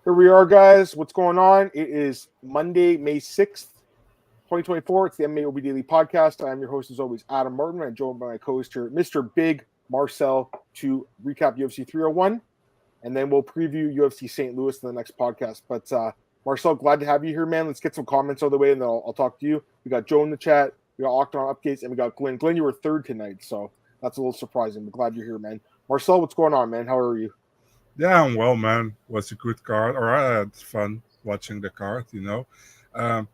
Here we are, guys. What's going on? It is Monday, May 6th, 2024. It's the MMAOB Daily Podcast. I'm your host, as always, Adam Martin. I'm joined by my co-host here, Mr. Big Marcel, to recap UFC 301, and then we'll preview UFC St. Louis in the next podcast. But Marcel, glad to have you here, man. Let's get some comments out of the way, and then I'll talk to you. We got Joe in the chat, we got Octon updates, and we got Glenn. Glenn, you were third tonight, so that's a little surprising, but glad you're here, man. Marcel, what's going on, man? How are you? Yeah, I'm well, man. Was a good card. Or I had fun watching the card, Yeah,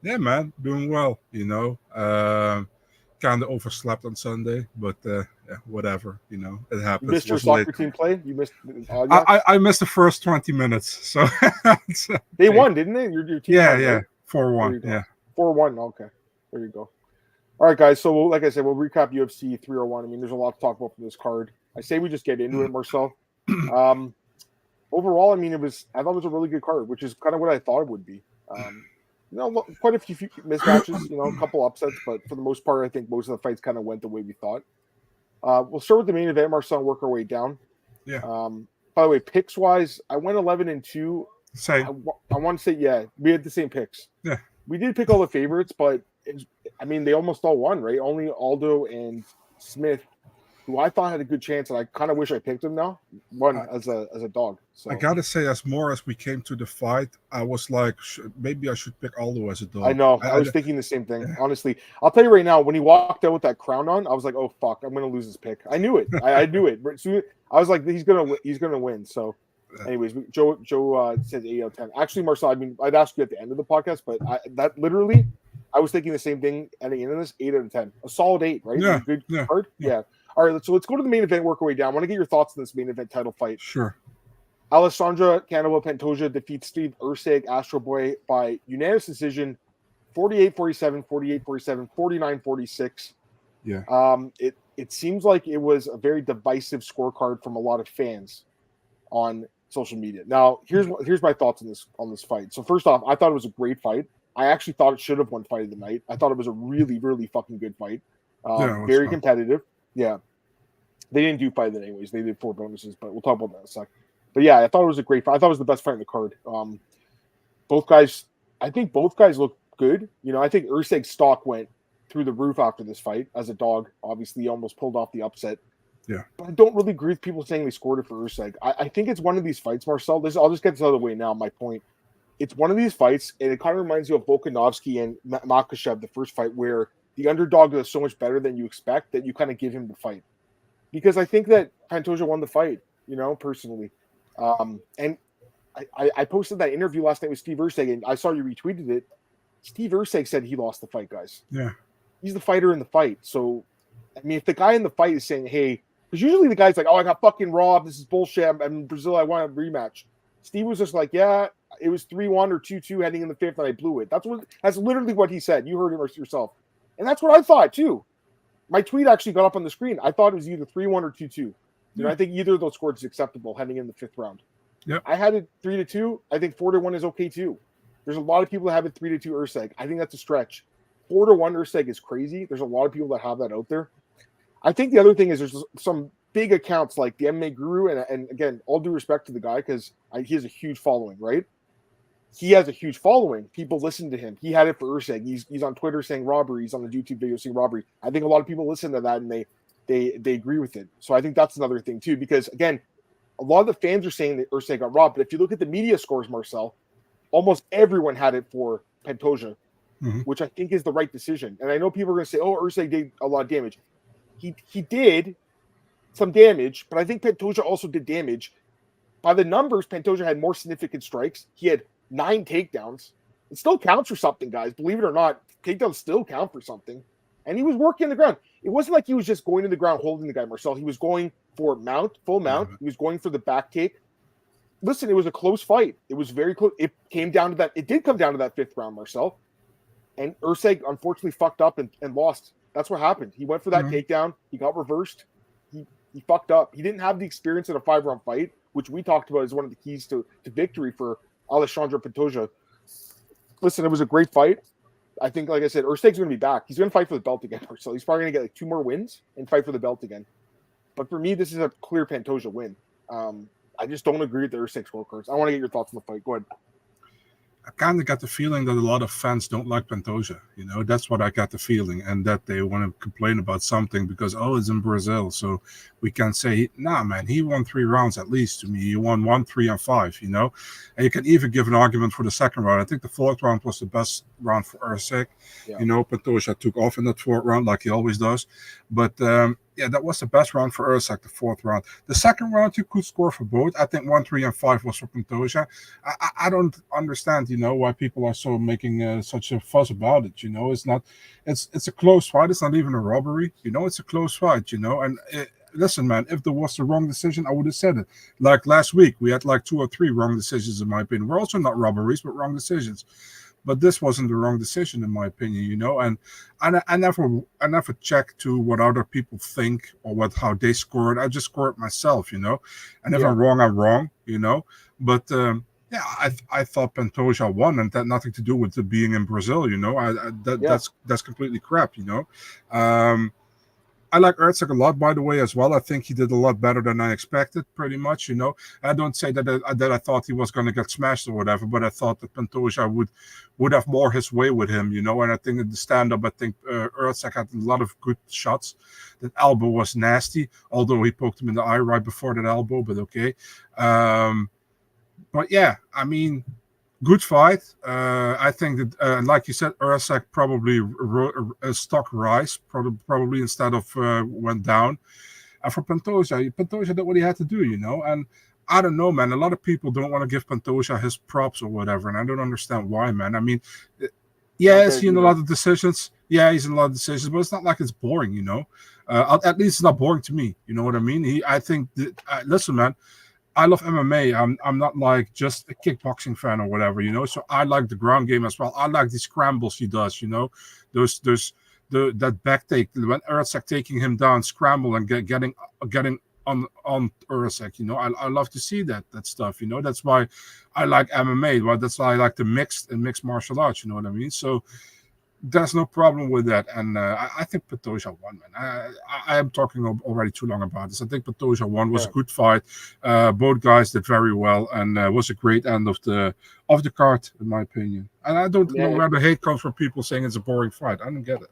man, doing well, Kind of overslept on Sunday, but yeah, whatever, it happens. You missed your soccer team play? You missed I missed the first 20 minutes, so they won, didn't they? Your team yeah, won, yeah, right? 4-1, yeah. 4-1, okay. There you go. All right, guys, so like I said, we'll recap UFC 301. I mean, there's a lot to talk about from this card. I say we just get into it, Marcel. Overall, I mean, I thought it was a really good card, which is kind of what I thought it would be. Quite a few mismatches, a couple upsets, but for the most part, I think most of the fights kind of went the way we thought. We'll start with the main event, Marcel, and work our way down. Yeah. By the way, picks wise, I went 11-2. Same. I want to say, yeah, we had the same picks. Yeah. We did pick all the favorites, but they almost all won, right? Only Aldo and Smith, who I thought had a good chance, and I kind of wish I picked him now, as a dog. So I gotta say, as we came to the fight, I was like, maybe I should pick Aldo as a dog. I know. I was thinking the same thing. Yeah. Honestly, I'll tell you right now, when he walked out with that crown on, I was like, oh fuck, I'm gonna lose his pick. I knew it. I knew it. I was like, he's gonna win. So, anyways, Joe said 8 out of 10. Actually, Marcel, I'd ask you at the end of the podcast, but I was thinking the same thing at the end of this. 8 out of 10, a solid 8, right? Yeah. Good card. Yeah. All right, so let's go to the main event, work our way down. I want to get your thoughts on this main event title fight. Sure. Alexandre Pantoja defeats Steve Erceg, Astro Boy, by unanimous decision, 48-47, 48-47, 49-46. Yeah. It seems like it was a very divisive scorecard from a lot of fans on social media. Now, here's my thoughts on this fight. So first off, I thought it was a great fight. I actually thought it should have won fight of the night. I thought it was a really, really fucking good fight. Very competitive. Yeah. They didn't do fight of the night anyways. They did 4 bonuses, but we'll talk about that in a sec. But yeah, I thought it was a great fight. I thought it was the best fight in the card. I think both guys look good. I think Erceg's stock went through the roof after this fight as a dog. Obviously, he almost pulled off the upset. Yeah. But I don't really agree with people saying they scored it for Erceg. I think it's one of these fights, Marcel. I'll just get this out of the way now, my point. It's one of these fights, and it kind of reminds you of Volkanovski and Makhachev, the first fight, where the underdog does so much better than you expect that you kind of give him the fight. Because I think that Pantoja won the fight, personally. And I posted that interview last night with Steve Erceg, and I saw you retweeted it. Steve Erceg said he lost the fight, guys. Yeah. He's the fighter in the fight. So, if the guy in the fight is saying, hey, because usually the guy's like, oh, I got fucking robbed. This is bullshit. I'm in Brazil. I want a rematch. Steve was just like, yeah, it was 3-1 or 2-2 heading in the 5th, and I blew it. That's literally what he said. You heard it yourself. And that's what I thought, too. My tweet actually got up on the screen. I thought it was either 3-1 or 2-2. I think either of those scores is acceptable heading in the 5th round. Yep. I had it 3-2. I think 4-1 is okay, too. There's a lot of people that have it 3-2 Erceg. I think that's a stretch. 4-1 Erceg is crazy. There's a lot of people that have that out there. I think the other thing is there's some big accounts like the MMA Guru, and again, all due respect to the guy because he has a huge following, right? He has a huge following. People listen to him. He had it for Erceg. He's on Twitter saying robbery. He's on the YouTube video saying robbery. I think a lot of people listen to that and they agree with it. So I think that's another thing too, because again, a lot of the fans are saying that Erceg got robbed. But if you look at the media scores, Marcel, almost everyone had it for Pantoja, which I think is the right decision. And I know people are going to say, oh, Erceg did a lot of damage. He did some damage, but I think Pantoja also did damage. By the numbers, Pantoja had more significant strikes. He had 9 takedowns. It still counts for something, guys. Believe it or not, takedowns still count for something. And he was working the ground. It wasn't like he was just going to the ground holding the guy, Marcel. He was going for full mount. He was going for the back take. Listen, it was a close fight. It was very close. It came down to that. It did come down to that 5th round, Marcel. And Erceg unfortunately fucked up and lost. That's what happened. He went for that takedown. He got reversed. He fucked up. He didn't have the experience in a 5-round fight, which we talked about as one of the keys to victory for Alexandre Pantoja. Listen, it was a great fight. I think, like I said, Erceg's going to be back. He's going to fight for the belt again, so he's probably going to get like 2 more wins and fight for the belt again. But for me, this is a clear Pantoja win. I just don't agree with the Erceg scorecards. I want to get your thoughts on the fight. Go ahead. I kind of got the feeling that a lot of fans don't like Pantoja. That's what I got the feeling, and that they want to complain about something because, it's in Brazil, so we can say, nah, man, he won 3 rounds at least to me. He won 1, 3, and 5, and you can even give an argument for the second round. I think the 4th round was the best round for Erceg. Yeah. Pantoja took off in that 4th round like he always does, but that was the best round for Erceg, the 4th round. The second round, you could score for both. I think 1, 3, and 5 was for Pantoja. I don't understand, why people are so making such a fuss about it. It's not. It's a close fight. It's not even a robbery. It's a close fight. And listen, man, if there was the wrong decision, I would have said it. Like last week, we had like 2 or 3 wrong decisions, in my opinion. We're also not robberies, but wrong decisions. But this wasn't the wrong decision, in my opinion, And I never check to what other people think or how they scored. I just score it myself, And if I'm wrong, I'm wrong, But I thought Pantoja won, and that had nothing to do with it being in Brazil, That's completely crap, I like Erceg a lot, by the way, as well. I think he did a lot better than I expected, pretty much, I don't say that I thought he was going to get smashed or whatever, but I thought that Pantoja would have more his way with him, And I think in the stand-up, I think Erceg had a lot of good shots. That elbow was nasty, although he poked him in the eye right before that elbow, but okay. But yeah, I mean, good fight. I think that, like you said, Erceg probably stock rise, probably instead of went down. And for Pantoja did what he had to do, And I don't know, man. A lot of people don't want to give Pantoja his props or whatever, and I don't understand why, man. I mean, is he in a lot of decisions? Yeah, he's in a lot of decisions, but it's not like it's boring, At least it's not boring to me. You know what I mean? I think listen, man. I love MMA. I'm not like just a kickboxing fan or whatever, So I like the ground game as well. I like the scrambles he does, that back take when Erceg taking him down, scramble and getting on Erceg. I love to see that stuff. That's why I like MMA. Well, that's why I like the mixed martial arts. You know what I mean? So there's no problem with that, and I think Pantoja won, man. I am talking already too long about this. I think Pantoja won. Was a good fight. Both guys did very well, and was a great end of the card, in my opinion. And I don't know where the hate comes from people saying it's a boring fight. I don't get it.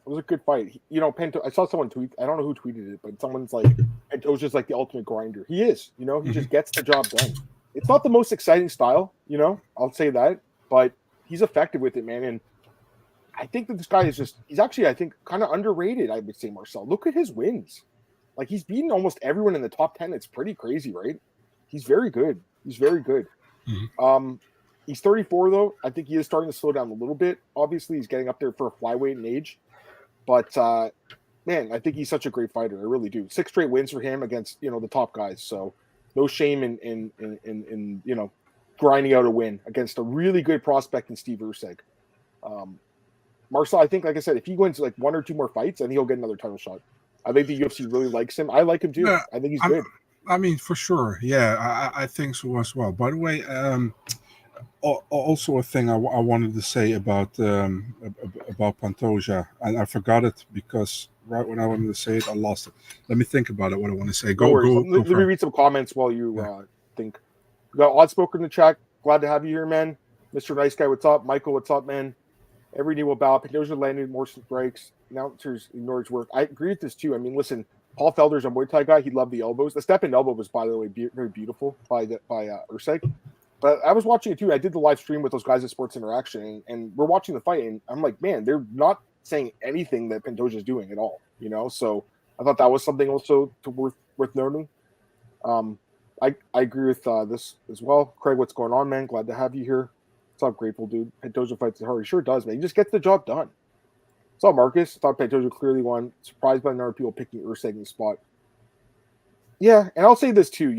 It was a good fight. I saw someone tweet. I don't know who tweeted it, but someone's like, Pantoja's like the ultimate grinder. He is. He just gets the job done. It's not the most exciting style, I'll say that, but he's effective with it, man. And I think that this guy he's actually, I think, kind of underrated, I would say, Marcel. Look at his wins. Like, he's beaten almost everyone in the top 10. It's pretty crazy, right? He's very good. He's very good. Mm-hmm. He's 34, though. I think he is starting to slow down a little bit. Obviously, he's getting up there for a flyweight in age. But, man, I think he's such a great fighter. I really do. 6 straight wins for him against, the top guys. So, no shame in grinding out a win against a really good prospect in Steve Erceg. Marcel, I think, like I said, if he wins like 1 or 2 more fights, then he'll get another title shot. I think the UFC really likes him. I like him too. Yeah, I think he's good. I mean, for sure. Yeah, I think so as well. By the way, also a thing I wanted to say about Pantoja, and I forgot it because right when I wanted to say it, I lost it. Let me think about it. What I want to say. Go. Let me read some comments while you think. We got Oddspoker in the chat. Glad to have you here, man. Mr. Nice Guy, what's up? Michael, what's up, man? Every knee will bow. Pantoja landed more strikes. Announcers ignore his work. I agree with this too. I mean, listen, Paul Felder's a Muay Thai guy. He loved the elbows. The step in elbow was, by the way, very beautiful by Erceg. But I was watching it too. I did the live stream with those guys at Sports Interaction, and we're watching the fight, and I'm like, man, they're not saying anything that Pantoja's doing at all. So I thought that was something also worth noting. I agree with this as well. Craig, what's going on, man? Glad to have you here. What's up, grateful dude? Pantoja fights hard. He sure does, man. He just gets the job done. What's up, Marcus? Thought Pantoja clearly won. Surprised by a number of people picking Erceg in the spot. Yeah, and I'll say this too.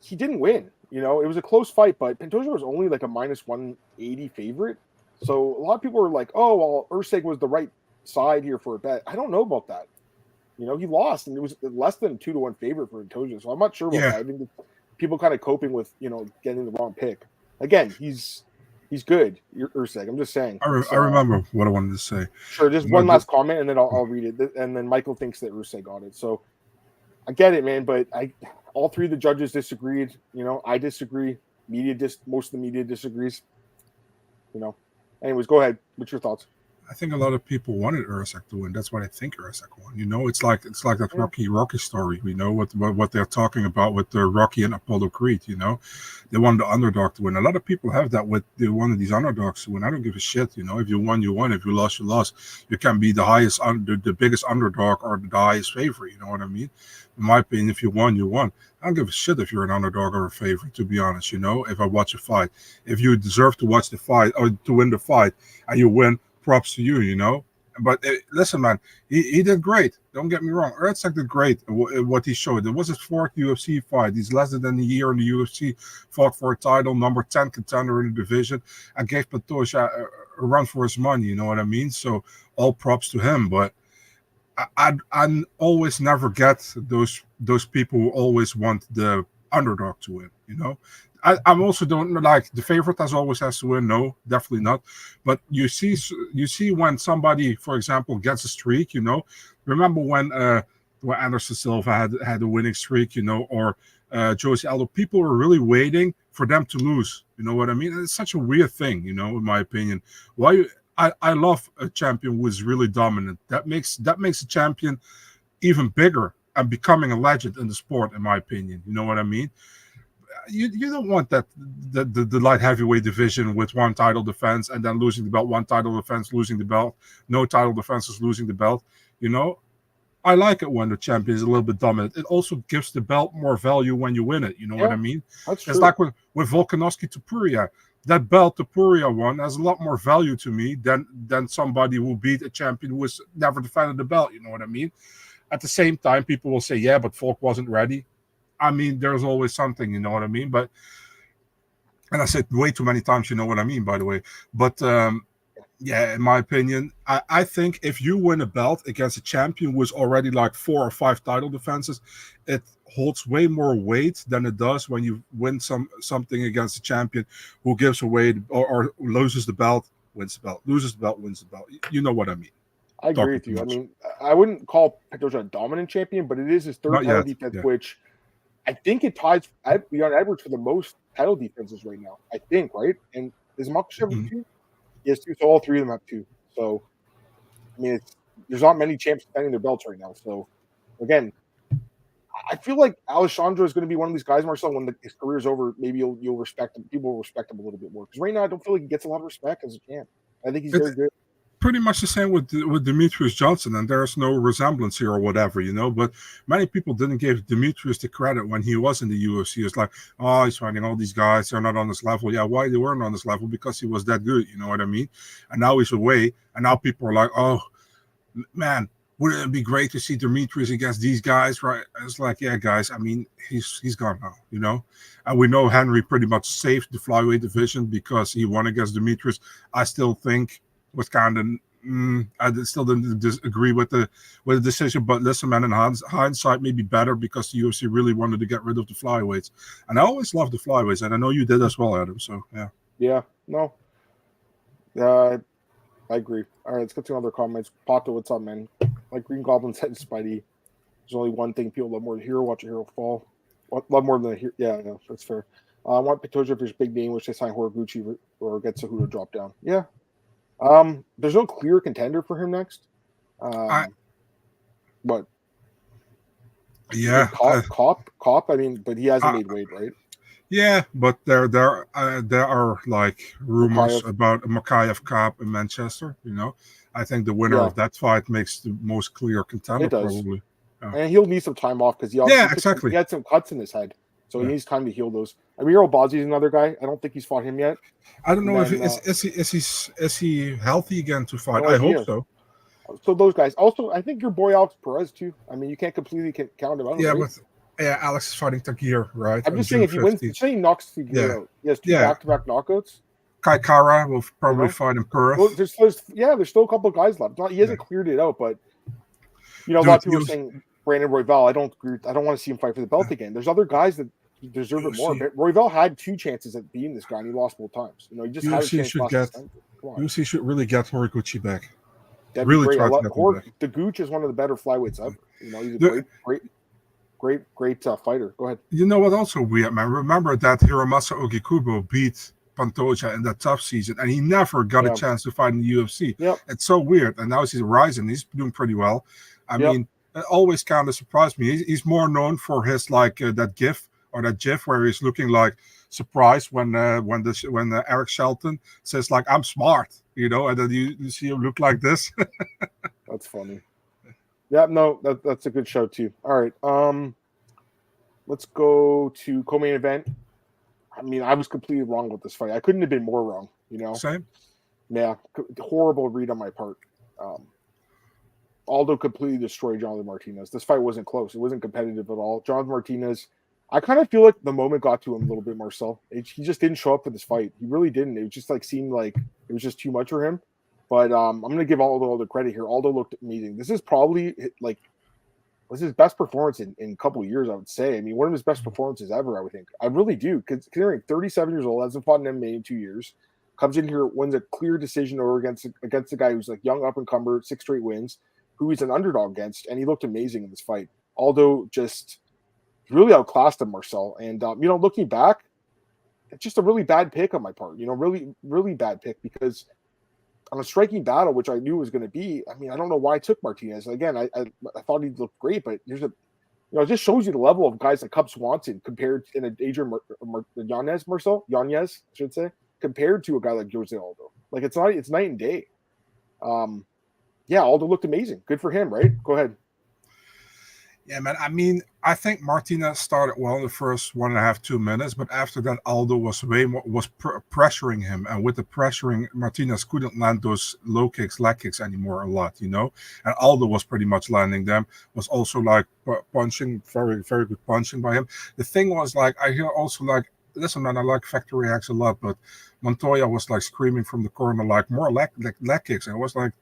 He didn't win. It was a close fight, but Pantoja was only like a minus 180 favorite. So a lot of people were like, "Oh, well, Erceg was the right side here for a bet." I don't know about that. He lost, and it was less than a 2-1 favorite for Pantoja. So I'm not sure about that. I think people kind of coping with, getting the wrong pick. Again, he's good. Erceg. I'm just saying. I remember what I wanted to say. Sure. Just one last comment, and then I'll read it. And then Michael thinks that Erceg got it. So I get it, man, but all three of the judges disagreed. I disagree. Most of the media disagrees. Anyways, go ahead. What's your thoughts? I think a lot of people wanted Erceg to win. That's why I think Erceg won. It's like that Rocky story. We know what they're talking about with the Rocky and Apollo Creed. They wanted the underdog to win. A lot of people have that with they wanted these underdogs to win. I don't give a shit. If you won, you won. If you lost, you lost. You can be the biggest underdog or the highest favorite. You know what I mean? In my opinion, if you won, you won. I don't give a shit if you're an underdog or a favorite. To be honest, if I watch a fight, if you deserve to watch the fight or to win the fight and you win, props to you, But listen, man, he did great. Don't get me wrong. Erceg did great what he showed. It was his 4th UFC fight. He's less than a year in the UFC, fought for a title, number 10 contender in the division, and gave Pantoja a run for his money, you know what I mean? So all props to him. But I always never get those people who always want the underdog to win, I'm also don't like the favorite always has to win. No, definitely not. But you see when somebody, for example, gets a streak. Remember when Anderson Silva had a winning streak. Or Jose Aldo. People were really waiting for them to lose. You know what I mean? And it's such a weird thing. In my opinion. I love a champion who is really dominant. That makes a champion even bigger and becoming a legend in the sport. In my opinion, you know what I mean. You don't want that the light heavyweight division with one title defense and then losing the belt, one title defense, losing the belt, no title defenses, losing the belt. I like it when the champion is a little bit dominant. It also gives the belt more value when you win it. You know what I mean? That's true. It's like with Volkanovski to Topuria. That belt Topuria won has a lot more value to me than somebody who beat a champion who has never defended the belt. You know what I mean? At the same time, people will say, yeah, but Volk wasn't ready. I mean, there's always something, you know what I mean? But, and I said way too many times, you know what I mean, by the way. But, yeah, in my opinion, I think if you win a belt against a champion who is already like 4 or 5 title defenses, it holds way more weight than it does when you win something against a champion who gives away or loses the belt, wins the belt, loses the belt, wins the belt. You know what I mean? I agree with you. I mean, I wouldn't call Pantoja a dominant champion, but it is his 3rd title defense, which I think it ties beyond Edwards for the most title defenses right now. I think, right? And is Makhachev 2? He has 2, so all 3 of them have 2. So, I mean, there's not many champs defending their belts right now. So, again, I feel like Alexandre is going to be one of these guys, Marcel, when his career's over, maybe you'll respect him. People will respect him a little bit more. Because right now, I don't feel like he gets a lot of respect as a champ. I think he's very good. Pretty much the same with Demetrius Johnson, and there's no resemblance here or whatever, but many people didn't give Demetrius the credit when he was in the UFC. It's like, oh, he's fighting all these guys, they're not on this level. Yeah, why they weren't on this level? Because he was that good, you know what I mean? And now he's away, and now people are like, oh, man, wouldn't it be great to see Demetrius against these guys, right? It's like, yeah, guys, I mean, he's gone now, And we know Henry pretty much saved the flyweight division because he won against Demetrius. I still think was kind of I still didn't agree with the decision, but listen, man, in hindsight, maybe better because the UFC really wanted to get rid of the flyweights, and I always loved the flyweights, and I know you did as well, Adam. So yeah, no, I agree. All right, let's get to another comments. Pato, what's up, man? Like Green Goblin said, Spidey, there's only one thing people love more than a hero. Watch a hero fall. Love more than a hero. Yeah, that's fair. I want Pantoja if there's big name, which they sign Horiguchi or get Cejudo drop down. Yeah. There's no clear contender for him next. But yeah, Cop. I mean, but he hasn't made weight, right? Yeah, but there are like rumors about Makayev Cop in Manchester. I think the winner of that fight makes the most clear contender. It does. Probably. And he'll need some time off because he had some cuts in his head. So he needs time to heal those. Amir Albazi is another guy. I don't think he's fought him yet. I don't know if is he healthy again to fight. I hope so. So those guys. Also, I think your boy Alex Perez too. I mean, you can't completely count him out. Yeah, right? Alex is fighting Tagir, right? I'm just saying if he wins, say he knocks Tagir out. He has 2 back-to-back knockouts. Kai Kara will probably fight in Perth. Well, there's still a couple of guys left. He hasn't cleared it out, but a lot of people are saying Brandon Royval. I don't want to see him fight for the belt again. There's other guys that deserve it more. But Royval had 2 chances at beating this guy, and he lost both times. He just had a chance. UFC should really get Horiguchi back. That'd really try to get him back. The Gooch is one of the better flyweights ever. He's a great. Great fighter. Go ahead. You know what? Also weird, man. Remember that Hiromasa Ogikubo beat Pantoja in that tough season, and he never got a Yeah. chance to fight in the UFC. Yep. It's so weird. And now he's rising. He's doing pretty well. I Yep. mean, it always kind of surprised me. He's more known for his like that gif or that gif where he's looking like surprised when Eric Shelton says like I'm smart, you know, and then you see him look like this. That's funny. Yeah, no, that's a good show too. All right. Let's go to co-main event. I mean, I was completely wrong with this fight. I couldn't have been more wrong, you know. Same. Yeah, horrible read on my part. Aldo completely destroyed Jonathan Martinez. This fight wasn't close. It wasn't competitive at all. Jonathan Martinez, I kind of feel like the moment got to him a little bit, Marcel. He just didn't show up for this fight. He really didn't. It just like seemed like it was just too much for him. But I'm going to give Aldo all the credit here. Aldo looked amazing. This is probably like was his best performance in a couple of years, I would say. I mean, one of his best performances ever, I would think. I really do. Considering 37 years old, hasn't fought in MMA in 2 years, comes in here, wins a clear decision over against a guy who's like young up-and-comer, 6 straight wins, who he's an underdog against, and he looked amazing in this fight. Aldo just really outclassed him, Marcel. And, you know, looking back, it's just a really bad pick on my part. You know, really, really bad pick because – on a striking battle, which I knew was going to be, I mean, I don't know why I took Martinez. Again, I thought he looked great, but there's it just shows you the level of guys like Cub Swanson compared in a Adrian Yanez, I should say, compared to a guy like Jose Aldo. Like it's night and day. Yeah, Aldo looked amazing. Good for him, right? Go ahead. Yeah, man. I mean, I think Martinez started well in the first 1.5, 2 minutes, but after that, Aldo was pressuring him, and with the pressuring, Martinez couldn't land those low kicks, leg kicks anymore a lot, you know. And Aldo was pretty much landing them. Was also like punching, very, very good punching by him. The thing was like I hear also like, listen, man, I like Factory X a lot, but Montoya was like screaming from the corner like more leg kicks, and it was like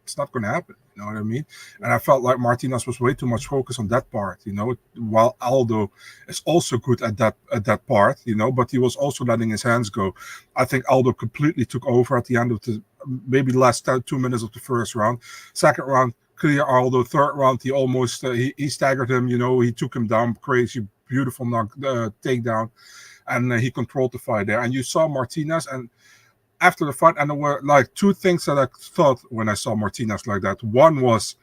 it's not going to happen. You know what I mean? And I felt like Martinez was way too much focus on that part, you know, while Aldo is also good at that part, you know, but he was also letting his hands go. I think Aldo completely took over at the end of the maybe the last 2 minutes of the first round. Second round, clear Aldo. Third round, he almost he staggered him, you know, he took him down, crazy, beautiful takedown, and he controlled the fight there. And you saw Martinez and after the fight, and there were like 2 things that I thought when I saw Martinez like that. One was,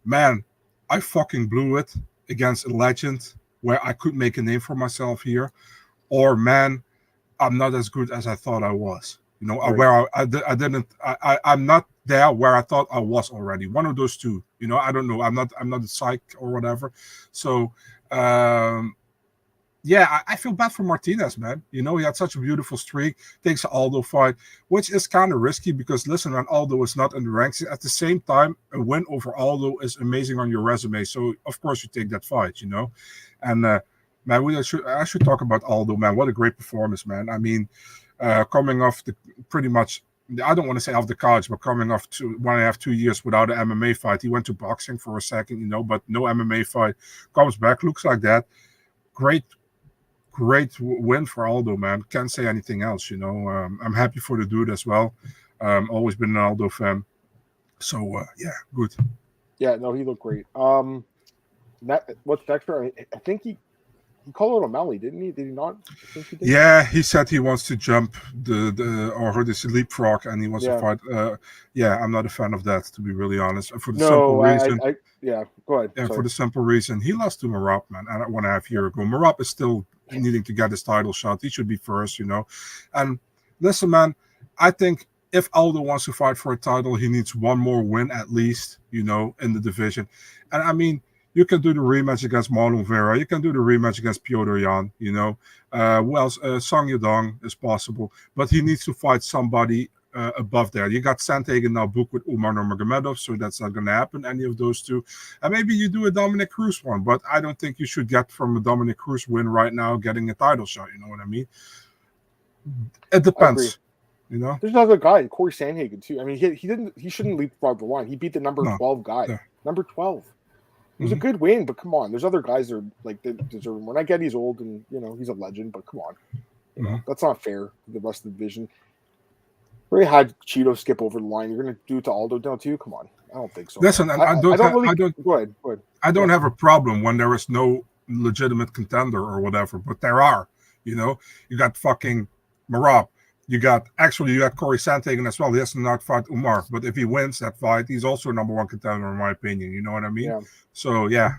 man, I fucking blew it against a legend where I could make a name for myself here. Or, man, I'm not as good as I thought I was. You know, right. Where I'm not there where I thought I was already. One of those 2. You know, I don't know. I'm not a psych or whatever. So, yeah, I feel bad for Martinez, man. You know, he had such a beautiful streak. Takes an Aldo fight, which is kind of risky because, listen, when Aldo is not in the ranks, at the same time, a win over Aldo is amazing on your resume. So, of course, you take that fight, you know. And, man, I should talk about Aldo, man. What a great performance, man. I mean, coming off the pretty much, I don't want to say off the couch, but coming off 1.5, 2 years without an MMA fight. He went to boxing for a second, you know, but no MMA fight. Comes back, looks like that. Great win for Aldo, man. Can't say anything else, you know. I'm happy for the dude as well. Always been an Aldo fan. So, yeah, good. Yeah, no, he looked great. What's next? I think he called it O'Malley, didn't he? Did he not? I think he did. Yeah, he said he wants to jump this leapfrog, and he wants to fight. Yeah, I'm not a fan of that, to be really honest. For the simple reason. Go ahead. Yeah, for the simple reason he lost to Marab, man, 1.5 years ago. Marab is still needing to get his title shot. He should be first, you know. And listen, man, I think if Aldo wants to fight for a title, he needs one more win at least, you know, in the division. And I mean, you can do the rematch against Marlon Vera. You can do the rematch against Piotr Jan, you know. Song Yadong is possible. But he needs to fight somebody above there. You got Sandhagen now booked with Umar Nurmagomedov, so that's not going to happen, any of those 2. And maybe you do a Dominic Cruz one, but I don't think you should get from a Dominic Cruz win right now getting a title shot, you know what I mean? It depends. You know? There's another guy, Corey Sandhagen, too. I mean, he shouldn't leapfrog the line. He beat the number 12 guy. Yeah. Number 12. It was a good win, but come on. There's other guys that are like that deserve him. When I get he's old and, you know, he's a legend, but come on. You know, that's not fair to the rest of the division. We had Cheeto skip over the line. You're going to do it to Aldo now too? Come on. I don't think so. Listen, I don't go ahead. I don't have a problem when there is no legitimate contender or whatever, but there are. You got fucking Marab. You got Corey Sandhagen as well. He has to not fight Umar, but if he wins that fight, he's also a number one contender in my opinion. You know what I mean? Yeah. So yeah.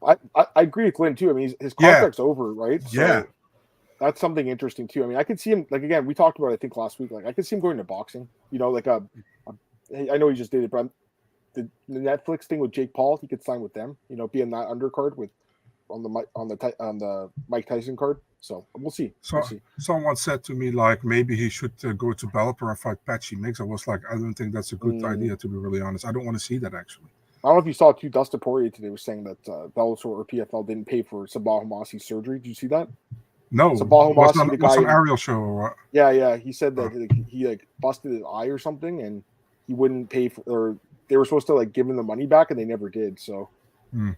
I agree with Glenn too. I mean, his contract's over, right? So yeah. That's something interesting too. I mean, I could see him, like, again, we talked about it, I think last week. Like, I could see him going to boxing. Like I know he just did it, but the Netflix thing with Jake Paul, he could sign with them. Be in that undercard on the Mike Tyson card. So we'll see. Someone said to me, like, maybe he should go to Bellator and fight Patchy Mix. I was like, I don't think that's a good idea, to be really honest. I don't want to see that, actually. I don't know if you saw too. Dustin Poirier today was saying that Bellator or PFL didn't pay for Sabah Homasi's surgery. Did you see that? No. Sabah Homasi, the guy, was an aerial show or what? Yeah. He said that he busted his eye or something, and he wouldn't pay for, or they were supposed to give him the money back, and they never did. So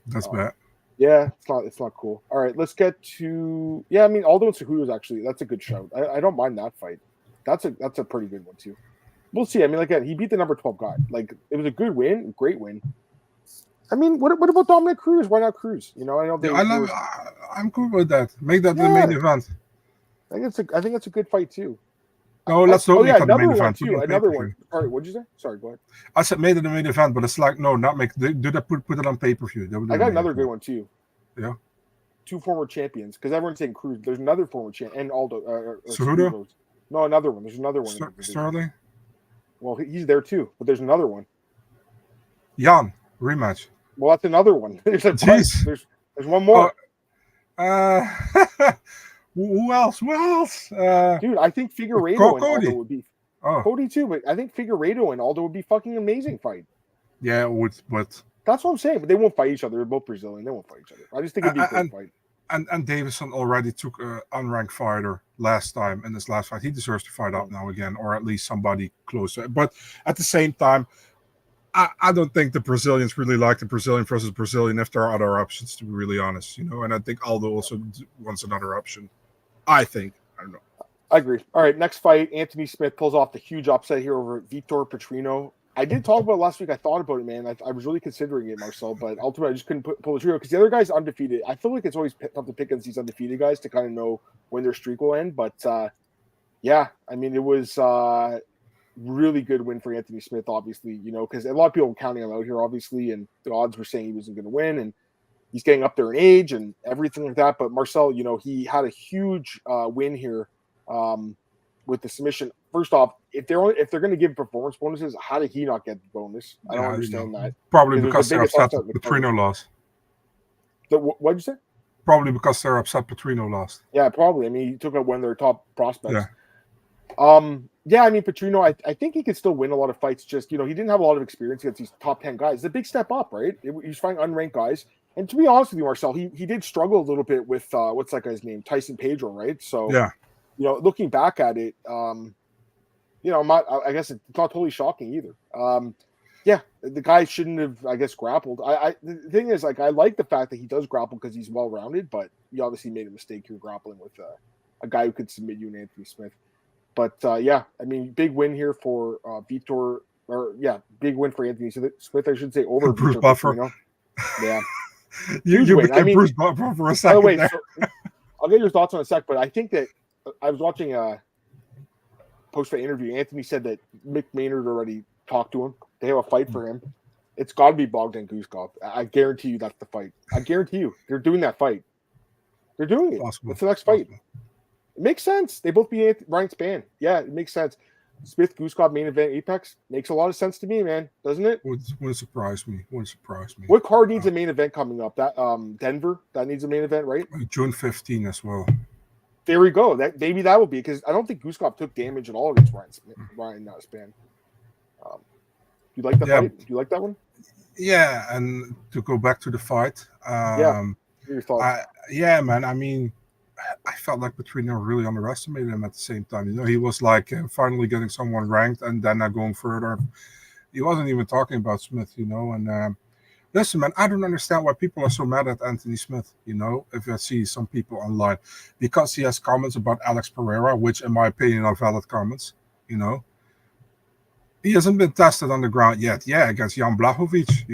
that's bad. Yeah, it's not cool. All right, let's get to I mean, Aldo and Cejudo actually, that's a good shout. I don't mind that fight. That's a pretty good one too. We'll see. I mean, again, he beat the number 12 guy. Like, it was a good win, great win. I mean, what about Dominic Cruz? Why not Cruz? I know I'm cool with that. Make that the main event. I think it's a good fight too. No, let's not make that the main event. Another one. Sorry, what'd you say? Sorry, go ahead. I said made it the main event, but it's like, no, not make. Do that. Put it on pay-per-view. I got another good one too. Yeah. 2 former champions, because everyone's saying Cruz. There's another former champion, and Aldo. Cejudo? No, another one. There's another one. Sterling? Well, he's there too, but there's another one. Jan rematch. Well, that's another one. There's there's one more. Who else? Dude, I think Figueiredo and Cody. Aldo would be. Cody too, but I think Figueiredo and Aldo would be fucking amazing fight. Yeah, it would, but that's what I'm saying. But they won't fight each other. They're both Brazilian. They won't fight each other. I just think it'd be a great fight. And Davison already took an unranked fighter last time in this last fight. He deserves to fight out now again, or at least somebody closer. But at the same time, I don't think the Brazilians really like the Brazilian versus Brazilian if there are other options, to be really honest. And I think Aldo also wants another option. I think. I don't know. I agree. All right, next fight. Anthony Smith pulls off the huge upset here over Vitor Petrino. I did talk about it last week. I thought about it, man. I was really considering it, Marcel, but ultimately I just couldn't pull the trigger because the other guy's undefeated. I feel like it's always tough to pick against these undefeated guys to kind of know when their streak will end. But, I mean, it was really good win for Anthony Smith, obviously, because a lot of people were counting him out here, obviously, and the odds were saying he wasn't going to win, and he's getting up there in age and everything like that. But Marcel, he had a huge win here with the submission. First off, if they're going to give performance bonuses, how did he not get the bonus? I don't understand that. Probably because they're upset Petrino lost. What did you say? Probably because they're upset Petrino lost. Yeah, probably. I mean, he took out one of their top prospects. Yeah. I mean, Petrino, I think he could still win a lot of fights. Just, he didn't have a lot of experience against these top 10 guys. It's a big step up, right? He's fighting unranked guys. And to be honest with you, Marcel, he did struggle a little bit with, what's that guy's name? Tyson Pedro, right? So, yeah. Looking back at it, I guess it's not totally shocking either. The guy shouldn't have, I guess, grappled. The thing is, I like the fact that he does grapple because he's well-rounded, but he obviously made a mistake here grappling with a guy who could submit you in Anthony Smith. But, I mean, big win here for Vitor, big win for Anthony Smith, I should say, over Bruce Buffer. Yeah. you became Bruce Buffer for a second. By the way, so, I'll get your thoughts on a sec, but I think that I was watching a post-fight interview. Anthony said that Mick Maynard already talked to him. They have a fight for him. It's got to be Bogdan Guskov. I guarantee you that's the fight. I guarantee you they're doing that fight. They're doing it. Possible. It's the next fight. It makes sense. They both beat Ryan Spann. Yeah, it makes sense. Smith Guskov main event Apex makes a lot of sense to me, man. Doesn't it? Wouldn't surprise me. What card needs a main event coming up? That Denver that needs a main event, right? June 15 as well. There we go. Maybe that will be because I don't think Guskov took damage at all against Ryan Spann. Do you like that fight? Do you like that one? Yeah, and to go back to the fight. Your thoughts? Man. I mean, I felt like Petrino really underestimated him at the same time. He was like finally getting someone ranked and then going further. He wasn't even talking about Smith, and listen, man, I don't understand why people are so mad at Anthony Smith, if I see some people online. Because he has comments about Alex Pereira, which in my opinion are valid comments, He hasn't been tested on the ground yet. Yeah, against Jan Blachowicz,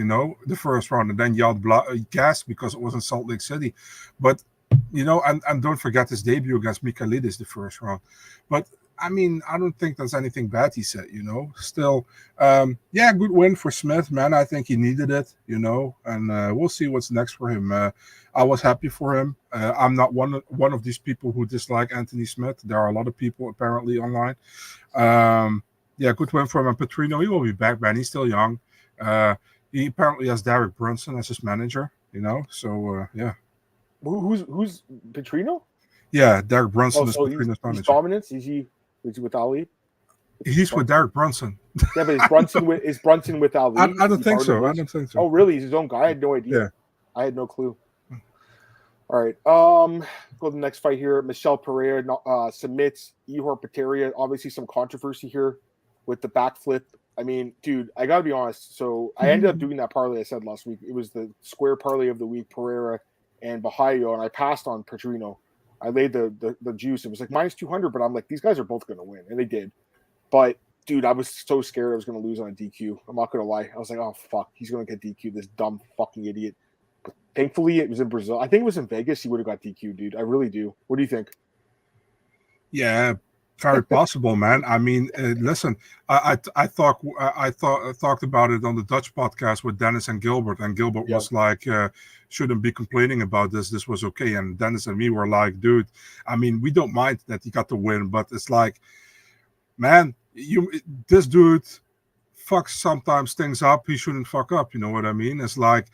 the first round, and then Jan gassed because it was in Salt Lake City. But and don't forget his debut against Michailidis the first round. But I mean, I don't think there's anything bad he said. Still, good win for Smith, man. I think he needed it. And we'll see what's next for him. I was happy for him. I'm not one of these people who dislike Anthony Smith. There are a lot of people apparently online. Good win for him. And Petrino, he will be back, man. He's still young. He apparently has Derek Brunson as his manager. So yeah. Who's Petrino? Yeah, Derek Brunson is so Petrino's manager. He's dominance. Is he with Ali? He's with Derek Brunson. Yeah, but is Brunson with Ali? I don't think so. Oh, really? He's his own guy? I had no idea. Yeah. I had no clue. All right. Go to the next fight here. Michel Pereira submits Ihor Peteria. Obviously, some controversy here with the backflip. I mean, dude, I got to be honest. So I ended up doing that parlay I said last week. It was the square parlay of the week, Pereira and Bahayo, and I passed on Petrino. I laid the juice. It was like minus 200, but I'm like, these guys are both going to win, and they did. But, dude, I was so scared I was going to lose on a DQ. I'm not going to lie. I was like, oh, fuck, he's going to get DQ, this dumb fucking idiot. But thankfully, it was in Brazil. I think it was in Vegas. He would have got DQ, dude. I really do. What do you think? Yeah, very possible, man. I mean, listen, I talked about it on the Dutch podcast with Dennis and Gilbert was like, shouldn't be complaining about this. This was okay. And Dennis and me were like, dude, I mean, we don't mind that he got the win, but it's like, man, this dude fucks sometimes things up. He shouldn't fuck up. You know what I mean? It's like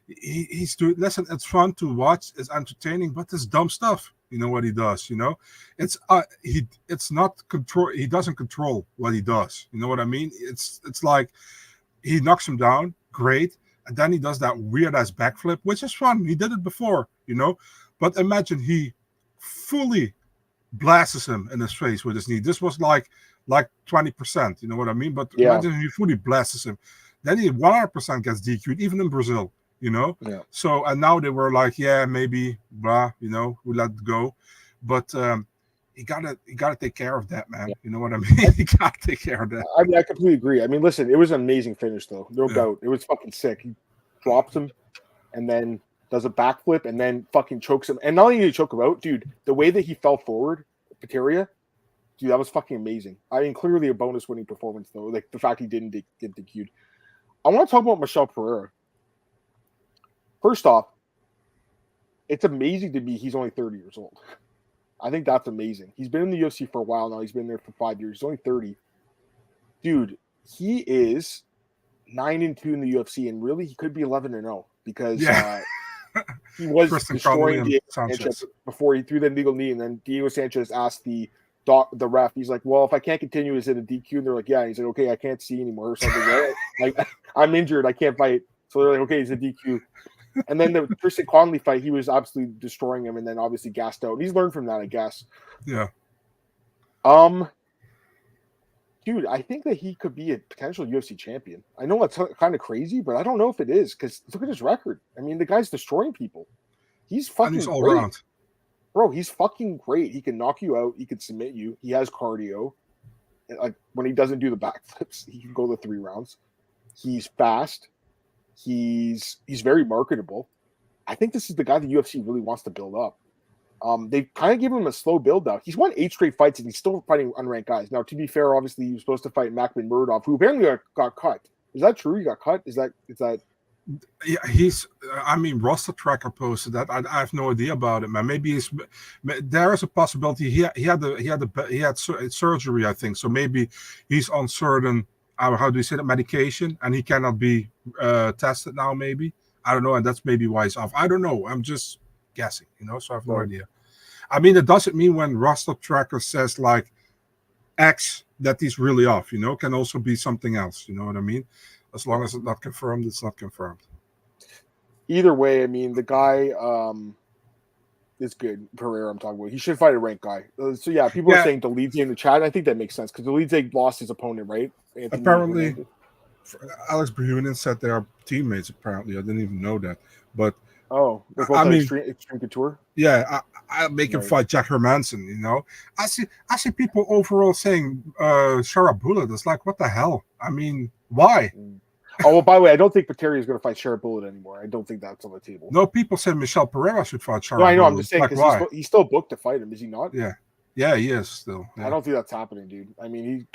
he's doing. Listen, it's fun to watch. It's entertaining, but it's dumb stuff. You know what he does. It's not control. He doesn't control what he does. You know what I mean? It's like he knocks him down, great, and then he does that weird ass backflip, which is fun. He did it before, But imagine he fully blasts him in his face with his knee. This was like 20%. You know what I mean? But imagine he fully blasts him, then he 100% gets DQ'd, even in Brazil. Yeah. So, and now they were like, yeah, maybe, blah, we let it go. But you gotta take care of that, man. Yeah. You know what I mean? You gotta take care of that. I mean, I completely agree. I mean, listen, it was an amazing finish, though. No doubt. It was fucking sick. He drops him and then does a backflip and then fucking chokes him. And not only did he choke him out, dude, the way that he fell forward, Peteria, dude, that was fucking amazing. I mean, clearly a bonus winning performance, though. Like the fact he didn't get DQ'd. I want to talk about Michel Pereira. First off, it's amazing to me he's only 30 years old. I think that's amazing. He's been in the UFC for a while now. He's been there for 5 years. He's only 30. Dude, he is 9-2 in the UFC, and really he could be 11-0 because he was destroying Diego Sanchez before he threw the illegal knee, and then Diego Sanchez asked the ref, he's like, well, if I can't continue, is it a DQ? And they're like, yeah. And he's like, okay, I can't see anymore or something. Right? Like, I'm injured. I can't fight. So they're like, okay, it's a DQ. And then the Tristan Conley fight, he was absolutely destroying him and then obviously gassed out. He's learned from that, I guess. Yeah. Dude, I think that he could be a potential UFC champion. I know that's kind of crazy, but I don't know if it is because look at his record. I mean, the guy's destroying people. He's fucking all great. Around. Bro, he's fucking great. He can knock you out. He can submit you. He has cardio. Like when he doesn't do the backflips, he can go the 3 rounds. He's fast. He's very marketable. I think this is the guy the UFC really wants to build up. They kind of give him a slow build out. He's won 8 straight fights and he's still fighting unranked guys. Now, to be fair, obviously he was supposed to fight Makhmud Murdoch, who apparently got cut. Is that true? He got cut? Is that? Yeah, he's. I mean, roster tracker posted that. I have no idea about it, man. Maybe there is a possibility he had surgery, I think. So maybe he's on certain. How do you say that, medication, and he cannot be tested now, maybe. I don't know, and that's maybe why he's off. I don't know. I'm just guessing, so I have no idea. I mean, it doesn't mean when roster tracker says like X that he's really off, can also be something else, you know what I mean? As long as it's not confirmed, it's not confirmed. Either way, I mean, the guy is good. Pereira, I'm talking about. He should fight a ranked guy. So, yeah, people are saying Delize in the chat. I think that makes sense because Delize lost his opponent, right? Anthony apparently, Alex Brunin said they are teammates, apparently. I didn't even know that. But Oh, they're both extreme couture. Yeah, I make him fight Jack Hermanson. You know, I see people overall saying Shara Bullet. It's like, what the hell? I mean, why? Oh, well, by the way, I don't think Pateri is going to fight Shara Bullet anymore. I don't think that's on the table. No, people said Michel Pereira should fight Shara. No, I know. Bullet. I'm just saying because like, he's still booked to fight him. Is he not? Yeah, he is still. Yeah. I don't think that's happening, dude. I mean,